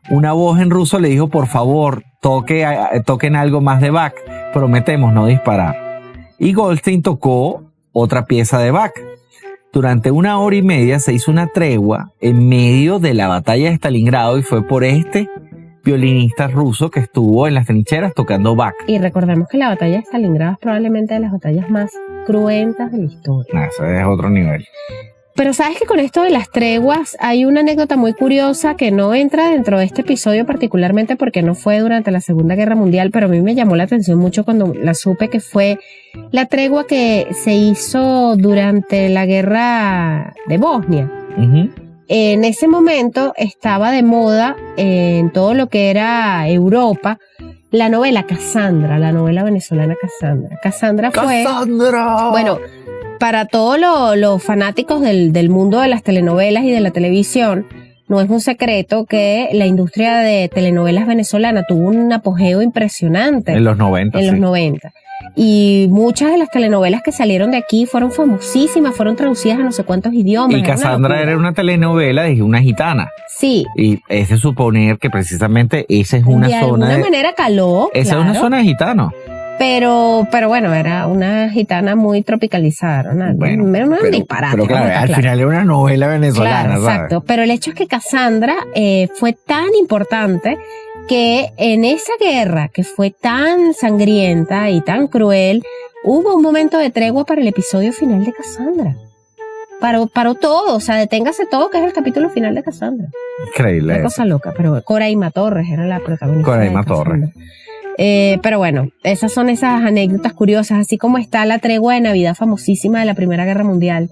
una voz en ruso le dijo, por favor, toquen algo más de Bach, prometemos no disparar. Y Goldstein tocó otra pieza de Bach. Durante 1 hora y media se hizo una tregua en medio de la batalla de Stalingrado y fue por este violinista ruso que estuvo en las trincheras tocando Bach. Y recordemos que la batalla de Stalingrado es probablemente de las batallas más cruentas de la historia. Eso es otro nivel. Pero sabes que con esto de las treguas hay una anécdota muy curiosa que no entra dentro de este episodio particularmente porque no fue durante la Segunda Guerra Mundial, pero a mí me llamó la atención mucho cuando la supe, que fue la tregua que se hizo durante la guerra de Bosnia. Uh-huh. En ese momento estaba de moda en todo lo que era Europa la novela Cassandra, la novela venezolana Cassandra. Cassandra fue... ¡Cassandra! Bueno, para todos los fanáticos del mundo de las telenovelas y de la televisión, no es un secreto que la industria de telenovelas venezolana tuvo un apogeo impresionante. En los 90. En los 90. Y muchas de las telenovelas que salieron de aquí fueron famosísimas, fueron traducidas a no sé cuántos idiomas. Y Cassandra era una telenovela de una gitana. Sí. Y es de suponer que precisamente esa es una zona... De alguna manera caló. Esa es una zona de gitanos. Pero bueno, era una gitana muy tropicalizada, ¿no? Bueno, una disparate. Pero claro, al final era una novela venezolana, claro, ¿sabes? Exacto. Pero el hecho es que Cassandra fue tan importante que en esa guerra que fue tan sangrienta y tan cruel, hubo un momento de tregua para el episodio final de Cassandra. Paró todo, o sea, deténgase todo, que es el capítulo final de Cassandra. Increíble. Una cosa loca, pero Coraima Torres era la protagonista. Coraima Torres. Pero bueno, esas son esas anécdotas curiosas, así como está la tregua de Navidad famosísima de la Primera Guerra Mundial,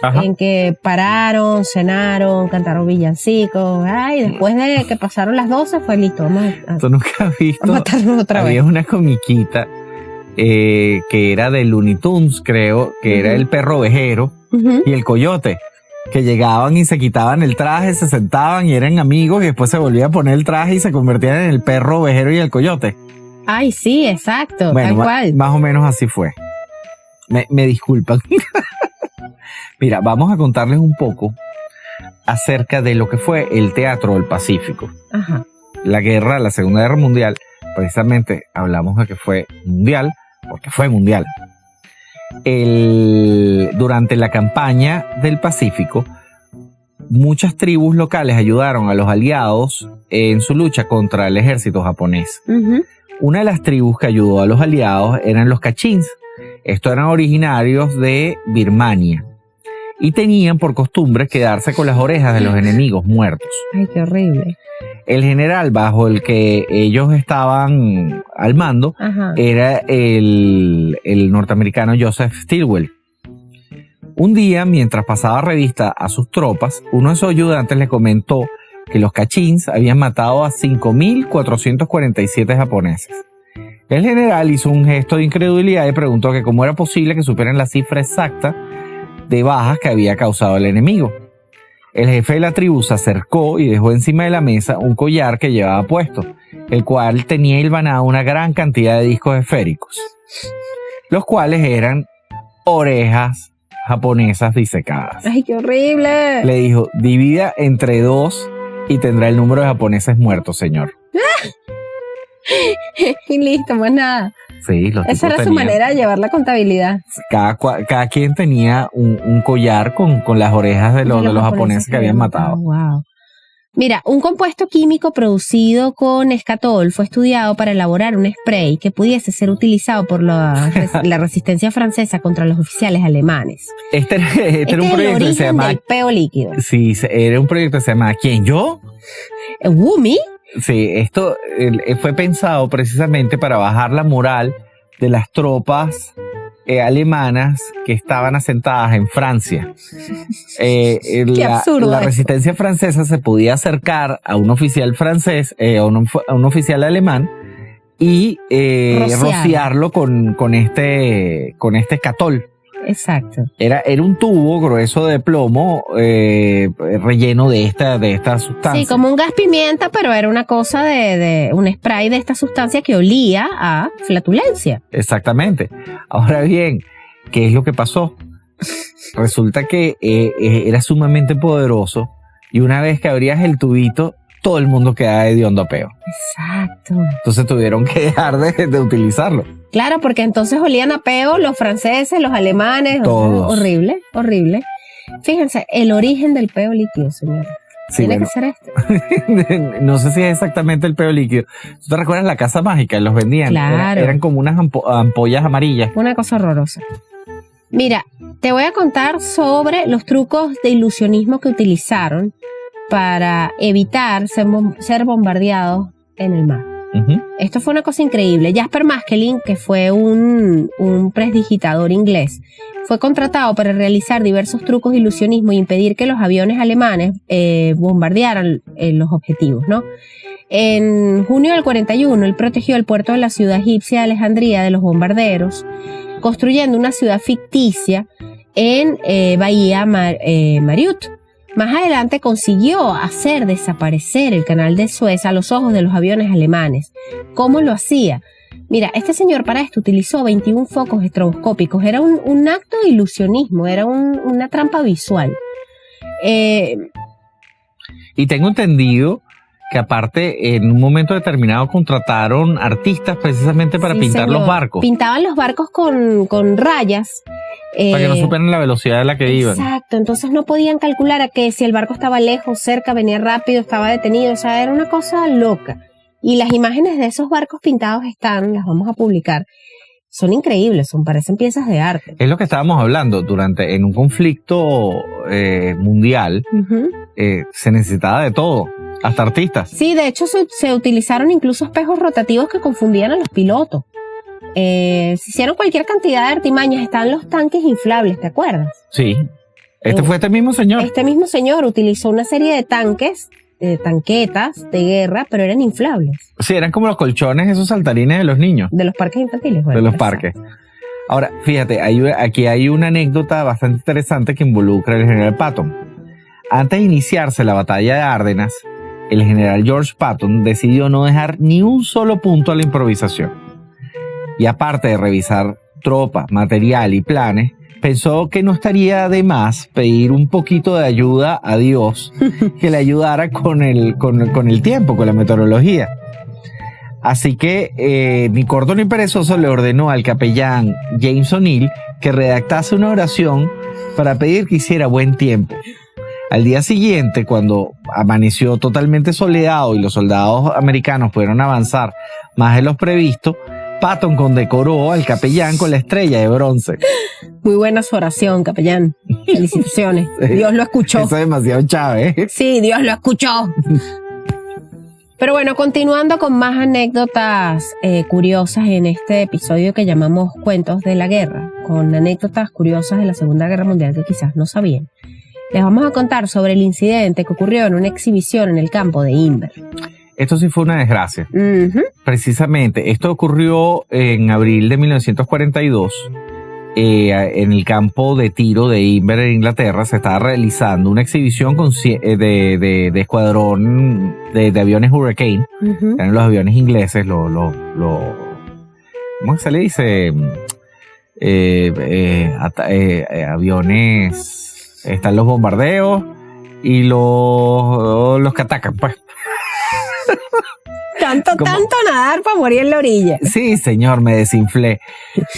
Ajá. en que pararon, cenaron, cantaron villancicos. Ay, después de que pasaron las 12 fue listo. Vamos ¿Tú nunca has visto? a matarnos otra Había vez. una comiquita que era de Looney Tunes, creo, que era el perro ovejero Ujú. y el coyote, que llegaban y se quitaban el traje, se sentaban y eran amigos y después se volvía a poner el traje y se convertían en el perro ovejero y el coyote. Ay, sí, exacto, Bueno, tal cual. más o menos así fue. Me disculpan. Mira, vamos a contarles un poco acerca de lo que fue el Teatro del Pacífico. Ajá. La Segunda Guerra Mundial, precisamente hablamos de que fue mundial, porque fue mundial. Durante la campaña del Pacífico, muchas tribus locales ayudaron a los aliados en su lucha contra el ejército japonés. Ujú. Una de las tribus que ayudó a los aliados eran los Kachins. Estos eran originarios de Birmania y tenían por costumbre quedarse con las orejas de los enemigos muertos. Ay, qué horrible. El general bajo el que ellos estaban al mando Ajá. era el norteamericano Joseph Stilwell. Un día, mientras pasaba revista a sus tropas, uno de sus ayudantes le comentó que los Kachins habían matado a 5.447 japoneses. El general hizo un gesto de incredulidad y preguntó que cómo era posible que supieran la cifra exacta de bajas que había causado el enemigo. El jefe de la tribu se acercó y dejó encima de la mesa un collar que llevaba puesto, el cual tenía hilvanado una gran cantidad de discos esféricos, los cuales eran orejas japonesas disecadas. Ay, qué horrible. Le dijo, divida entre 2 y tendrá el número de japoneses muertos, señor. Y listo, más nada. Sí, los Esa tipos era su tenían- manera de llevar la contabilidad. Cada quien tenía un collar con las orejas de los japoneses que habían matado. Wow. Mira, un compuesto químico producido con escatol fue estudiado para elaborar un spray que pudiese ser utilizado por la resistencia francesa contra los oficiales alemanes. Este era un Este es el proyecto que se origen llamaba... del peo líquido. Sí, era un proyecto que se llamaba ¿Quién? ¿Yo? ¿Wumi? Sí, esto fue pensado precisamente para bajar la moral de las tropas alemanas que estaban asentadas en Francia. Qué absurdo la esto. resistencia francesa se podía acercar a un oficial francés, a un oficial alemán y rociarlo con este escatol. Exacto. Era un tubo grueso de plomo relleno de esta sustancia. Sí, como un gas pimienta, pero era una cosa de un spray de esta sustancia que olía a flatulencia. Exactamente. Ahora bien, ¿qué es lo que pasó? Resulta que era sumamente poderoso y una vez que abrías el tubito, todo el mundo quedaba hediondo a peo. Exacto. Entonces tuvieron que dejar de utilizarlo. Claro, porque entonces olían a peo los franceses, los alemanes. Todos. Horrible, horrible. Fíjense, el origen del peo líquido, señor. Sí, Tiene bueno, que ser este. no sé si es exactamente el peo líquido. ¿Tú te recuerdas la casa mágica? Los vendían. Claro. Eran como unas ampollas amarillas. Una cosa horrorosa. Mira, te voy a contar sobre los trucos de ilusionismo que utilizaron para evitar ser bombardeados en el mar. Ujú. Esto fue una cosa increíble. Jasper Maskelyne, que fue un prestidigitador inglés, fue contratado para realizar diversos trucos de ilusionismo y impedir que los aviones alemanes bombardearan los objetivos, ¿no? En junio del 41, él protegió el puerto de la ciudad egipcia de Alejandría de los bombarderos, construyendo una ciudad ficticia en Bahía Mariut. Más adelante consiguió hacer desaparecer el canal de Suez a los ojos de los aviones alemanes. ¿Cómo lo hacía? Mira, este señor para esto utilizó 21 focos estroboscópicos. Era un acto de ilusionismo, era una trampa visual. Y tengo entendido que aparte en un momento determinado contrataron artistas precisamente para Sí, pintar señor. los barcos. Pintaban los barcos con rayas. Para que no supieran la velocidad a la que iban. Exacto, entonces no podían calcular a que si el barco estaba lejos, cerca, venía rápido, estaba detenido, o sea, era una cosa loca. Y las imágenes de esos barcos pintados las vamos a publicar, son increíbles, parecen piezas de arte. Es lo que estábamos hablando, en un conflicto mundial Ujú. se necesitaba de todo, hasta artistas. Sí, de hecho se utilizaron incluso espejos rotativos que confundían a los pilotos. Se hicieron cualquier cantidad de artimañas, estaban los tanques inflables, ¿te acuerdas? Sí, Fue este mismo señor. Este mismo señor utilizó una serie de tanques, tanquetas de guerra, pero eran inflables. Sí, eran como los colchones, esos saltarines de los niños. De los parques infantiles. Bueno, de los parques. Ahora, fíjate, aquí hay una anécdota bastante interesante que involucra al general Patton. Antes de iniciarse la batalla de Ardenas, el general George Patton decidió no dejar ni un solo punto a la improvisación. Y aparte de revisar tropas, material y planes, pensó que no estaría de más pedir un poquito de ayuda a Dios que le ayudara con el tiempo, con la meteorología. Así que ni corto ni perezoso le ordenó al capellán James O'Neill que redactase una oración para pedir que hiciera buen tiempo. Al día siguiente, cuando amaneció totalmente soleado y los soldados americanos pudieron avanzar más de lo previsto, Patton condecoró al capellán con la estrella de bronce. Muy buena su oración, capellán. Felicitaciones. Dios lo escuchó. Eso es demasiado chave, ¿eh? Sí, Dios lo escuchó. Pero bueno, continuando con más anécdotas curiosas en este episodio que llamamos Cuentos de la Guerra, con anécdotas curiosas de la Segunda Guerra Mundial que quizás no sabían. Les vamos a contar sobre el incidente que ocurrió en una exhibición en el campo de Inver. Esto sí fue una desgracia. Precisamente, esto ocurrió en abril de 1942. En el campo de tiro de Inver, en Inglaterra, se estaba realizando una exhibición de escuadrón de aviones Hurricane. Eran los aviones ingleses, ¿cómo se le dice? Aviones... Están los bombardeos y los que atacan, pues. Tanto nadar para morir en la orilla. Sí, señor, me desinflé.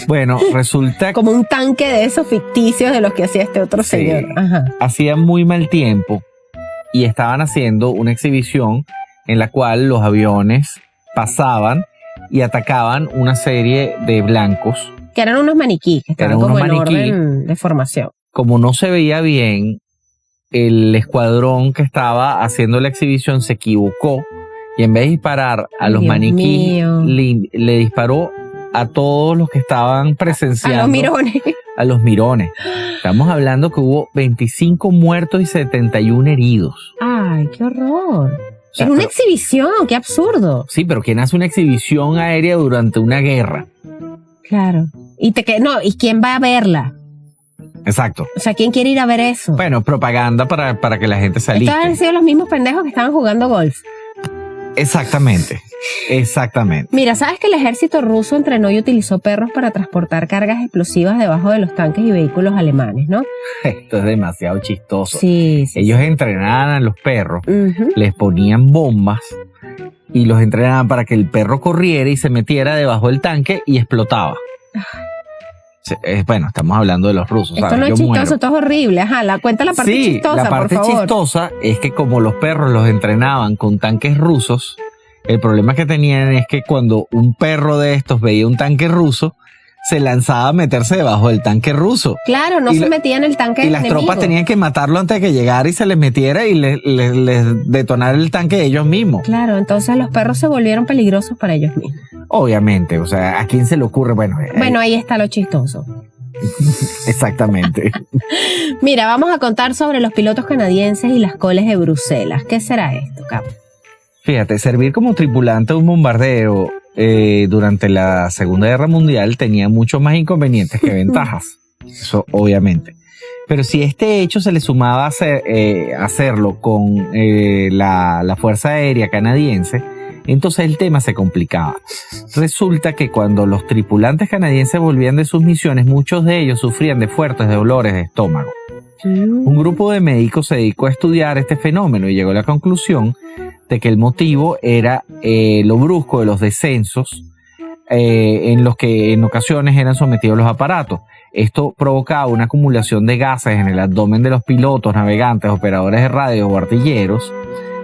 Bueno, resulta... Como un tanque de esos ficticios de los que hacía este otro señor. Ajá. Hacía muy mal tiempo y estaban haciendo una exhibición en la cual los aviones pasaban y atacaban una serie de blancos. Que eran unos maniquíes, que estaban como en orden de formación. Como no se veía bien, el escuadrón que estaba haciendo la exhibición se equivocó y en vez de disparar a los maniquíes, le disparó a todos los que estaban presenciando. A los mirones. A los mirones. Estamos hablando que hubo 25 muertos y 71 heridos. ¡Ay, qué horror! O sea, es una exhibición, qué absurdo. Sí, pero ¿quién hace una exhibición aérea durante una guerra? Claro. ¿Y quién va a verla? Exacto. O sea, ¿quién quiere ir a ver eso? Bueno, propaganda para que la gente se aliste. Estos han sido los mismos pendejos que estaban jugando golf. Exactamente. Mira, ¿sabes que el ejército ruso entrenó y utilizó perros para transportar cargas explosivas debajo de los tanques y vehículos alemanes, ¿no? Esto es demasiado chistoso. Sí. Ellos entrenaban a los perros, les ponían bombas y los entrenaban para que el perro corriera y se metiera debajo del tanque y explotaba. Bueno, estamos hablando de los rusos. Esto ¿sabes? no es chistoso, esto es horrible. Ajá, cuenta la parte chistosa, la parte por favor. chistosa es que como los perros los entrenaban con tanques rusos, el problema que tenían es que cuando un perro de estos veía un tanque ruso, se lanzaba a meterse debajo del tanque ruso. Claro, no se metía en el tanque y las enemigo. tropas tenían que matarlo antes de que llegara y se les metiera y les detonara el tanque de ellos mismos. Claro, entonces los perros se volvieron peligrosos para ellos mismos. Obviamente, o sea, ¿a quién se le ocurre? Bueno, ahí está lo chistoso. Exactamente. Mira, vamos a contar sobre los pilotos canadienses y las coles de Bruselas. ¿Qué será esto, Capo? Fíjate, servir como tripulante de un bombardero durante la Segunda Guerra Mundial tenía muchos más inconvenientes que ventajas. Eso, obviamente. Pero si este hecho se le sumaba a hacerlo con la Fuerza Aérea Canadiense, entonces el tema se complicaba. Resulta que cuando los tripulantes canadienses volvían de sus misiones, muchos de ellos sufrían de fuertes dolores de estómago. Un grupo de médicos se dedicó a estudiar este fenómeno y llegó a la conclusión de que el motivo era lo brusco de los descensos en los que en ocasiones eran sometidos los aparatos. Esto provocaba una acumulación de gases en el abdomen de los pilotos, navegantes, operadores de radio o artilleros,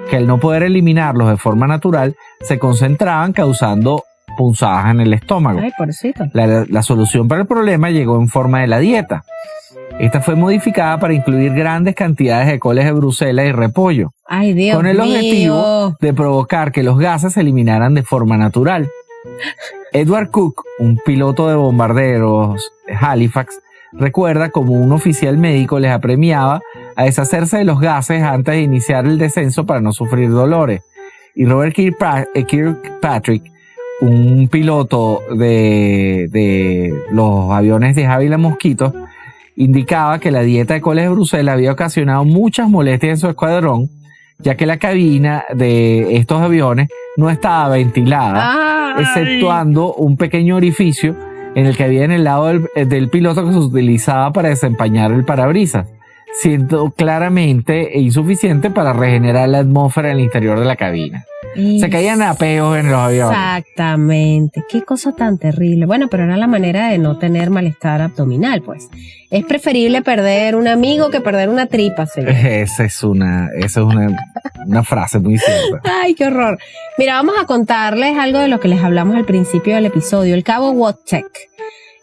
que al no poder eliminarlos de forma natural, se concentraban causando punzadas en el estómago. Ay, pobrecito. La solución para el problema llegó en forma de la dieta. Esta fue modificada para incluir grandes cantidades de coles de Bruselas y repollo. Ay, Dios con el mío. objetivo de provocar que los gases se eliminaran de forma natural. Edward Cook, un piloto de bombarderos Halifax, recuerda cómo un oficial médico les apremiaba a deshacerse de los gases antes de iniciar el descenso para no sufrir dolores. Y Robert Kirkpatrick, un piloto de los aviones de Ávila Mosquitos, indicaba que la dieta de coles de Bruselas había ocasionado muchas molestias en su escuadrón, ya que la cabina de estos aviones no estaba ventilada, exceptuando un pequeño orificio en el que había en el lado del piloto que se utilizaba para desempañar el parabrisas, siendo claramente insuficiente para regenerar la atmósfera en el interior de la cabina. Se caían a peos en los aviones. Exactamente. Qué cosa tan terrible. Bueno, pero era la manera de no tener malestar abdominal, pues. Es preferible perder un amigo que perder una tripa, señor. Esa es una frase muy cierta. Ay, qué horror. Mira, vamos a contarles algo de lo que les hablamos al principio del episodio. El cabo Wojtek.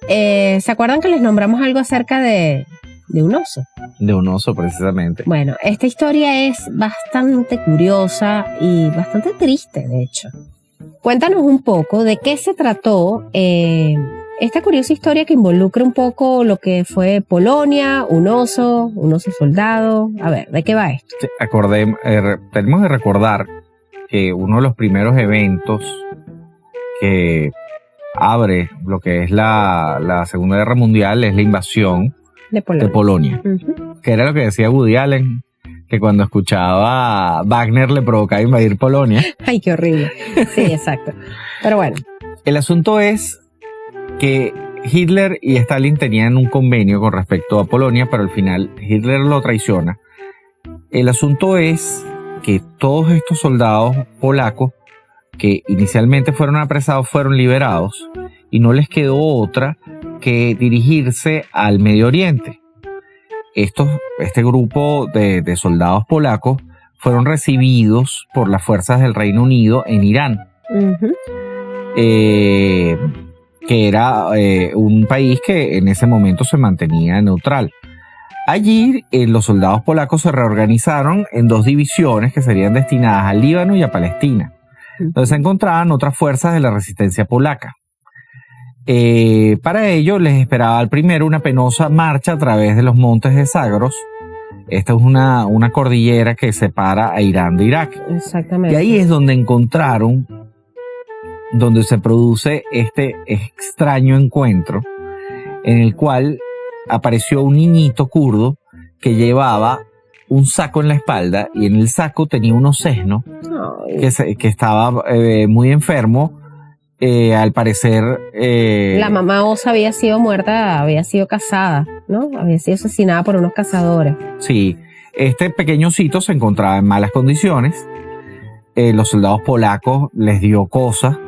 ¿Se acuerdan que les nombramos algo acerca de un oso? De un oso, precisamente. Bueno, esta historia es bastante curiosa y bastante triste, de hecho. Cuéntanos un poco de qué se trató esta curiosa historia que involucra un poco lo que fue Polonia, un oso soldado. A ver, ¿de qué va esto? Sí, tenemos que recordar que uno de los primeros eventos que abre lo que es la Segunda Guerra Mundial es la invasión de Polonia. Uh-huh. Que era lo que decía Woody Allen, que cuando escuchaba a Wagner le provocaba invadir Polonia. Ay, qué horrible. Sí, exacto. Pero bueno. El asunto es que Hitler y Stalin tenían un convenio con respecto a Polonia, pero al final Hitler lo traiciona. El asunto es que todos estos soldados polacos que inicialmente fueron apresados fueron liberados y no les quedó otra que dirigirse al Medio Oriente. Este grupo de soldados polacos fueron recibidos por las fuerzas del Reino Unido en Irán, uh-huh. Que era un país que en ese momento se mantenía neutral. Allí los soldados polacos se reorganizaron en 2 divisiones que serían destinadas al Líbano y a Palestina, donde se encontraban otras fuerzas de la resistencia polaca. Para ello les esperaba al primero una penosa marcha a través de los montes de Zagros. Esta es una cordillera que separa a Irán de Irak. Exactamente. Y ahí es donde se produce este extraño encuentro en el cual apareció un niñito kurdo que llevaba un saco en la espalda y en el saco tenía unos sesnos que estaba muy enfermo. Al parecer la mamá osa había sido muerta, había sido cazada, ¿no? Había sido asesinada por unos cazadores. Sí, este pequeño osito se encontraba en malas condiciones. Los soldados polacos les dio cosa,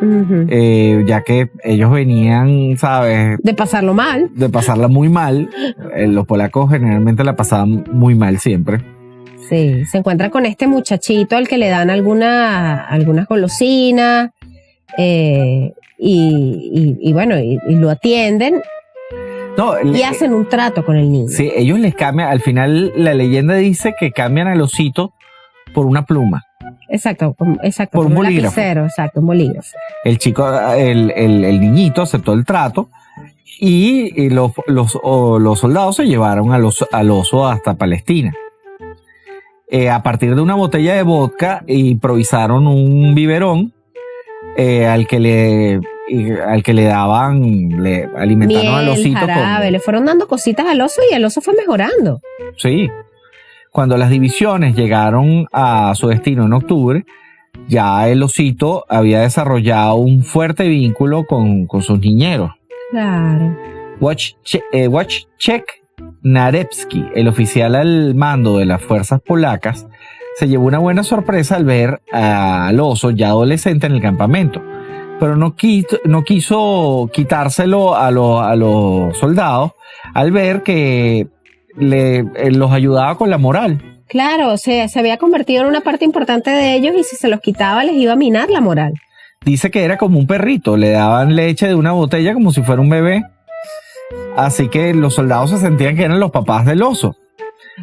uh-huh. Ya que ellos venían, ¿sabes? De pasarlo mal. De pasarla muy mal. Los polacos generalmente la pasaban muy mal siempre. Sí, se encuentra con este muchachito al que le dan algunas golosinas. Y bueno, y lo atienden y hacen un trato con el niño. Sí, ellos les cambian, al final la leyenda dice que cambian al osito por una pluma. Exacto, por un bolígrafo. Lapicero, exacto, un bolígrafo. El chico, el niñito aceptó el trato y los soldados se llevaron al oso hasta Palestina. A partir de una botella de vodka improvisaron un biberón al que le daban, le alimentaron miel, al osito jarabe, le fueron dando cositas al oso y el oso fue mejorando. Sí. Cuando las divisiones llegaron a su destino en octubre, ya el osito había desarrollado un fuerte vínculo con sus niñeros. Claro. Wojciech Narewski, el oficial al mando de las fuerzas polacas, se llevó una buena sorpresa al ver al oso ya adolescente en el campamento, pero no quiso quitárselo a los soldados al ver que los ayudaba con la moral. Claro, o sea, se había convertido en una parte importante de ellos y si se los quitaba les iba a minar la moral. Dice que era como un perrito, le daban leche de una botella como si fuera un bebé, así que los soldados se sentían que eran los papás del oso.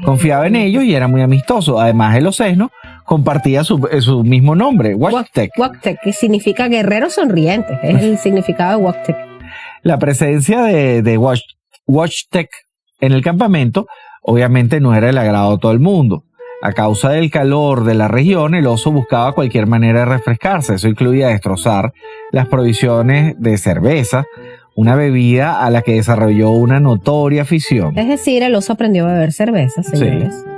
Confiaba en ellos y era muy amistoso. Además, el osesno compartía su mismo nombre, Wojtek. Wojtek, que significa guerrero sonriente. Es el significado de Wojtek. La presencia de WatchTech en el campamento obviamente no era el agrado de todo el mundo. A causa del calor de la región, el oso buscaba cualquier manera de refrescarse. Eso incluía destrozar las provisiones de cerveza, una bebida a la que desarrolló una notoria afición. Es decir, el oso aprendió a beber cerveza, señores. Sí.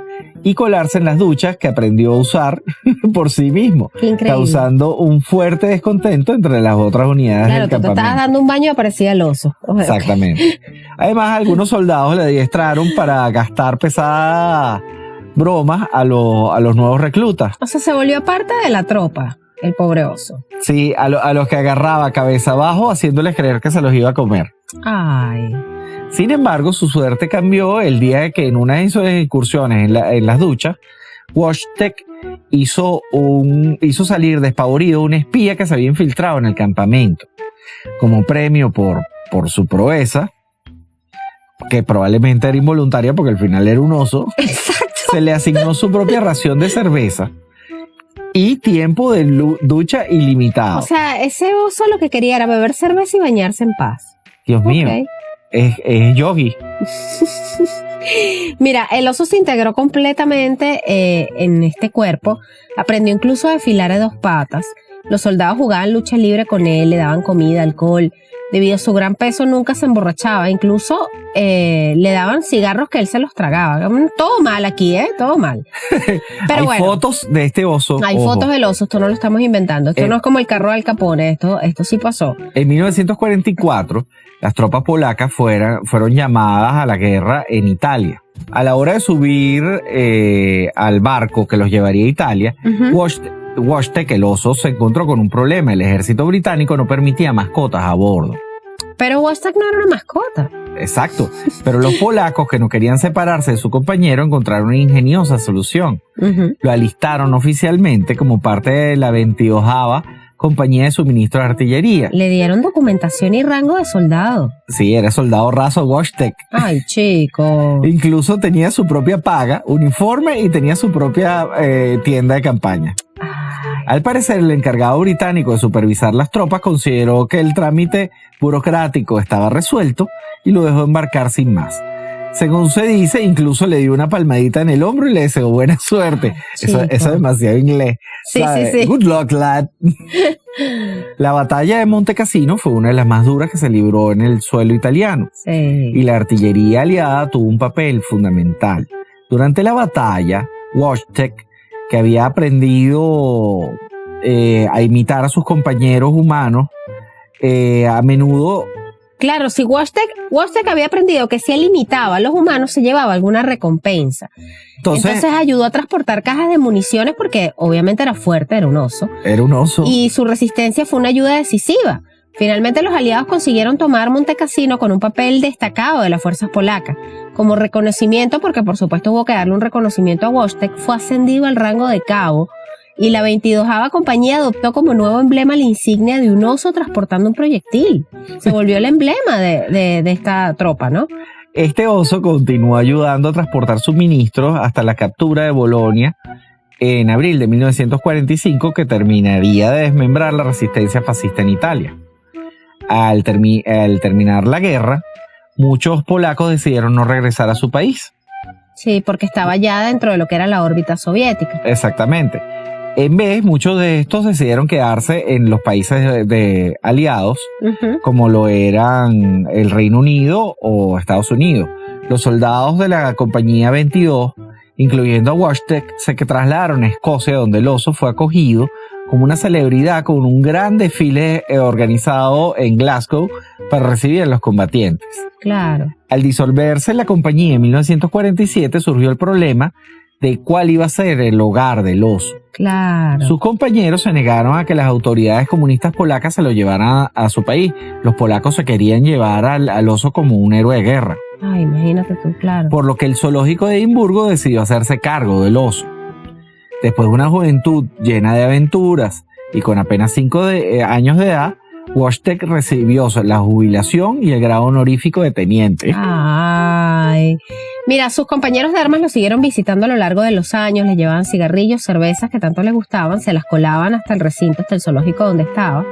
Y colarse en las duchas que aprendió a usar por sí mismo, Qué increíble. causando un fuerte descontento entre las otras unidades Claro, del tú te campamento. estabas dando un baño y aparecía el oso. Okay. Exactamente. Además, algunos soldados le adiestraron para gastar pesadas bromas a los nuevos reclutas. O sea, se volvió parte de la tropa, el pobre oso. Sí, a los que agarraba cabeza abajo haciéndoles creer que se los iba a comer. Ay. Sin embargo, su suerte cambió el día de que en una de sus incursiones en las duchas, WatchTech hizo salir despavorido un espía que se había infiltrado en el campamento. Como premio por su proeza, que probablemente era involuntaria porque al final era un oso, Exacto. se le asignó su propia ración de cerveza y tiempo de ducha ilimitado. O sea, ese oso lo que quería era beber cerveza y bañarse en paz. Dios mío, Ok. es yogi. Mira, el oso se integró completamente en este cuerpo, aprendió incluso a desfilar a dos patas. Los soldados jugaban lucha libre con él, le daban comida, alcohol. Debido a su gran peso nunca se emborrachaba, incluso le daban cigarros que él se los tragaba. Todo mal aquí, todo mal. Pero Hay bueno, fotos de este oso. hay ojo. fotos del oso, esto no lo estamos inventando. Esto no es como el carro de Al Capone, esto sí pasó. En 1944, las tropas polacas fueron llamadas a la guerra en Italia. A la hora de subir al barco que los llevaría a Italia, WatchTech, el oso, se encontró con un problema. El ejército británico no permitía mascotas a bordo. Pero WatchTech no era una mascota. Exacto. Pero los polacos, que no querían separarse de su compañero, encontraron una ingeniosa solución. Lo alistaron oficialmente como parte de la 22ª Compañía de Suministro de Artillería. Le dieron documentación y rango de soldado. Sí, era soldado raso WatchTech. Ay, chico. Incluso tenía su propia paga, uniforme y tenía su propia tienda de campaña. Ay, Al parecer, el encargado británico de supervisar las tropas consideró que el trámite burocrático estaba resuelto y lo dejó embarcar sin más. Según se dice, incluso le dio una palmadita en el hombro y le deseó buena suerte. Eso es demasiado inglés. Sí, ¿sabes? sí, sí. Good luck, lad. La batalla de Monte Cassino fue una de las más duras que se libró en el suelo italiano. Sí. Y la artillería aliada tuvo un papel fundamental. Durante la batalla, WatchTech, que había aprendido a imitar a sus compañeros humanos, a menudo... Claro, si WatchTech había aprendido que si él imitaba a los humanos se llevaba alguna recompensa. Entonces ayudó a transportar cajas de municiones porque obviamente era fuerte, era un oso. Era un oso. Y su resistencia fue una ayuda decisiva. Finalmente los aliados consiguieron tomar Monte Cassino con un papel destacado de las fuerzas polacas. Como reconocimiento, porque por supuesto hubo que darle un reconocimiento a WatchTech, fue ascendido al rango de cabo y la 22ª compañía adoptó como nuevo emblema la insignia de un oso transportando un proyectil. Se volvió el emblema de esta tropa, ¿no? Este oso continuó ayudando a transportar suministros hasta la captura de Bolonia en abril de 1945, que terminaría de desmembrar la resistencia fascista en Italia. Al terminar la guerra, muchos polacos decidieron no regresar a su país. Sí, porque estaba ya dentro de lo que era la órbita soviética. Exactamente. En vez, muchos de estos decidieron quedarse en los países de aliados, como lo eran el Reino Unido o Estados Unidos. Los soldados de la Compañía 22, incluyendo a WatchTech, se trasladaron a Escocia, donde el oso fue acogido como una celebridad con un gran desfile organizado en Glasgow para recibir a los combatientes. Claro. Al disolverse la compañía en 1947 surgió el problema de cuál iba a ser el hogar del oso. Claro. Sus compañeros se negaron a que las autoridades comunistas polacas se lo llevaran a su país. Los polacos se querían llevar al oso como un héroe de guerra. Ay, imagínate tú, claro. Por lo que el zoológico de Edimburgo decidió hacerse cargo del oso. Después de una juventud llena de aventuras y con apenas 5 años de edad, WatchTech recibió la jubilación y el grado honorífico de teniente. Ay. Mira, sus compañeros de armas lo siguieron visitando a lo largo de los años, les llevaban cigarrillos, cervezas que tanto les gustaban, se las colaban hasta el recinto, hasta el zoológico donde estaba.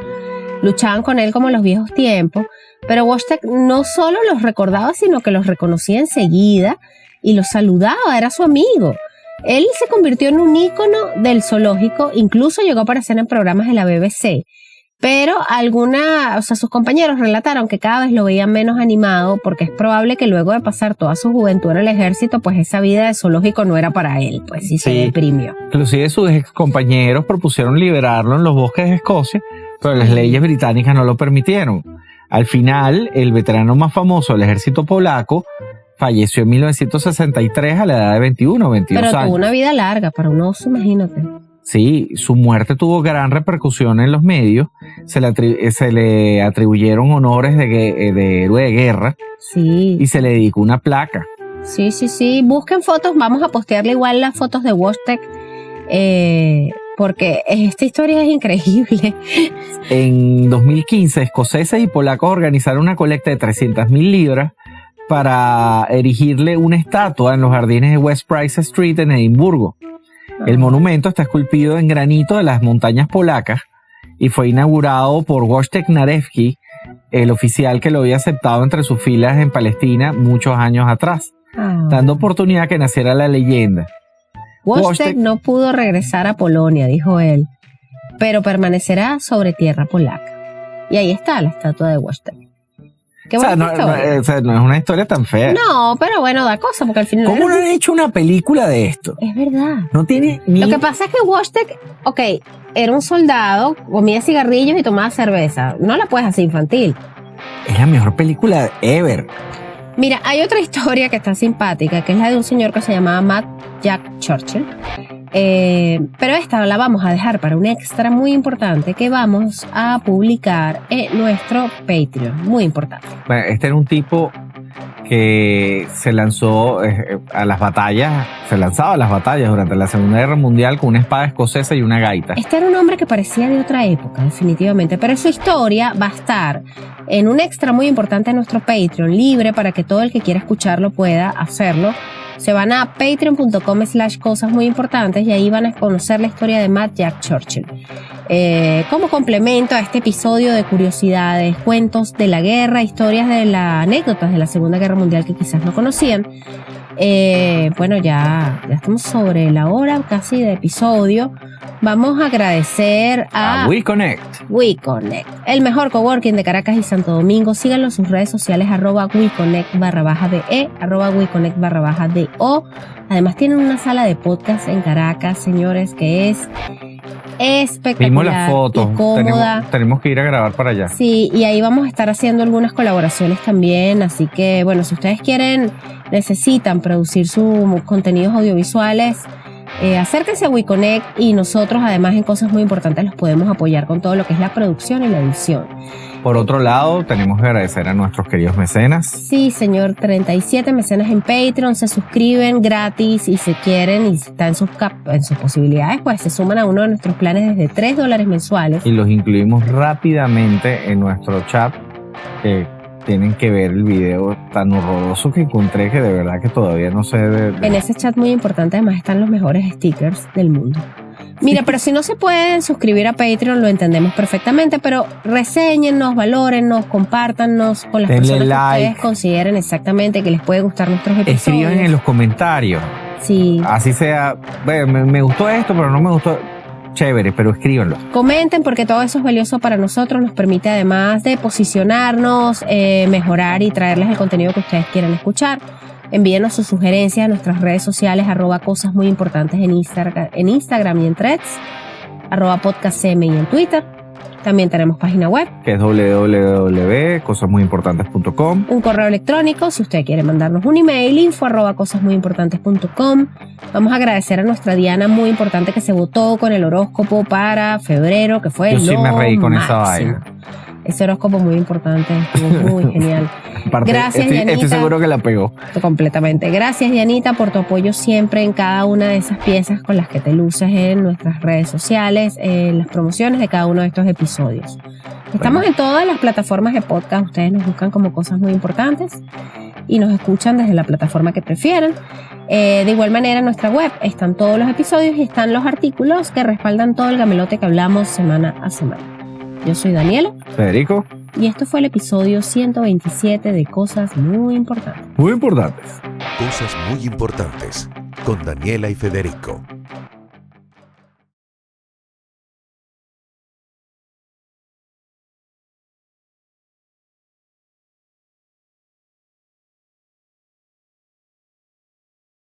luchaban con él como en los viejos tiempos, pero Wojtek no solo los recordaba, sino que los reconocía enseguida y los saludaba, era su amigo. Él se convirtió en un ícono del zoológico, incluso llegó a aparecer en programas de la BBC. Pero sus compañeros relataron que cada vez lo veían menos animado porque es probable que luego de pasar toda su juventud en el ejército, pues esa vida de zoológico no era para él, pues sí se deprimió. Inclusive sus ex compañeros propusieron liberarlo en los bosques de Escocia, pero las leyes británicas no lo permitieron. Al final, el veterano más famoso del ejército polaco falleció en 1963 a la edad de 21 o 22 años. Pero tuvo una vida larga para un oso, imagínate. Sí, su muerte tuvo gran repercusión en los medios. Se le atribuyeron honores de héroe de guerra. Sí. Y se le dedicó una placa. Sí. Busquen fotos. Vamos a postearle igual las fotos de Wojtek. Porque esta historia es increíble. En 2015, escoceses y polacos organizaron una colecta de 300,000 libras para erigirle una estatua en los jardines de West Price Street en Edimburgo. El monumento está esculpido en granito de las montañas polacas y fue inaugurado por Wojtek Narewski, el oficial que lo había aceptado entre sus filas en Palestina muchos años atrás, dando oportunidad a que naciera la leyenda. Wojtek no pudo regresar a Polonia, dijo él, pero permanecerá sobre tierra polaca. Y ahí está la estatua de Wojtek. Qué no es una historia tan fea. No, pero bueno, da cosa, porque al final... ¿Cómo no han hecho una película de esto? Es verdad. No tiene ni... Lo que pasa es que Wojtek, era un soldado, comía cigarrillos y tomaba cerveza. No la puedes hacer infantil. Es la mejor película ever. Mira, hay otra historia que está simpática, que es la de un señor que se llamaba Matt Jack Churchill. Pero esta la vamos a dejar para un extra muy importante que vamos a publicar en nuestro Patreon. Muy importante. Bueno, este era un tipo que se lanzó a las batallas, se lanzaba a las batallas durante la Segunda Guerra Mundial con una espada escocesa y una gaita. Este era un hombre que parecía de otra época, definitivamente, pero su historia va a estar en un extra muy importante en nuestro Patreon, libre para que todo el que quiera escucharlo pueda hacerlo. Se van a patreon.com/cosas muy importantes y ahí van a conocer la historia de Matt Jack Churchill. Como complemento a este episodio de curiosidades, cuentos de la guerra, historias de las anécdotas de la Segunda Guerra Mundial que quizás no conocían. Bueno, ya estamos sobre la hora casi de episodio. Vamos a agradecer a WeConnect, el mejor coworking de Caracas y Santo Domingo. Síganlo en sus redes sociales @WeConnect_de, @WeConnect_do. Además tienen una sala de podcast en Caracas, señores, que es espectacular. Vimos las fotos, y cómoda. Tenemos que ir a grabar para allá. Sí, y ahí vamos a estar haciendo algunas colaboraciones también, así que bueno, si ustedes necesitan producir sus contenidos audiovisuales, acérquense a WeConnect y nosotros además en Cosas Muy Importantes los podemos apoyar con todo lo que es la producción y la edición. Por otro lado, tenemos que agradecer a nuestros queridos mecenas. Sí, señor, 37 mecenas en Patreon, se suscriben gratis y si quieren y están en sus posibilidades, pues se suman a uno de nuestros planes desde $3 mensuales. Y los incluimos rápidamente en nuestro chat, que tienen que ver el video tan horroroso que encontré, que de verdad que todavía no sé En ese chat muy importante además están los mejores stickers del mundo. Mira, pero si no se pueden suscribir a Patreon, lo entendemos perfectamente, pero reséñennos, valórennos, compártannos con las personas que ustedes consideren exactamente que les puede gustar nuestros episodios. Escriban en los comentarios. Sí. Así sea, bueno, me gustó esto, pero no me gustó. Chévere, pero escríbanlo. Comenten porque todo eso es valioso para nosotros, nos permite además de posicionarnos, mejorar y traerles el contenido que ustedes quieran escuchar. Envíenos sus sugerencias a nuestras redes sociales @cosas muy importantes en Instagram y en Threads, @podcastcm y en Twitter. También tenemos página web, que es www.cosasmuyimportantes.com. Un correo electrónico, si usted quiere mandarnos un email, info@cosasmuyimportantes.com. Vamos a agradecer a nuestra Diana muy importante que se votó con el horóscopo para febrero, que fue Yo sí me reí con esa vaina. Ese horóscopo muy importante, estuvo muy genial. Aparte, gracias, Dianita. Estoy seguro que la pegó. Completamente. Gracias, Dianita, por tu apoyo siempre en cada una de esas piezas con las que te luces en nuestras redes sociales, en las promociones de cada uno de estos episodios. Estamos en todas las plataformas de podcast. Ustedes nos buscan como Cosas Muy Importantes y nos escuchan desde la plataforma que prefieran. De igual manera, en nuestra web están todos los episodios y están los artículos que respaldan todo el gamelote que hablamos semana a semana. Yo soy Daniela. Federico. Y esto fue el episodio 127 de Cosas Muy Importantes. Muy importantes. Cosas muy importantes con Daniela y Federico.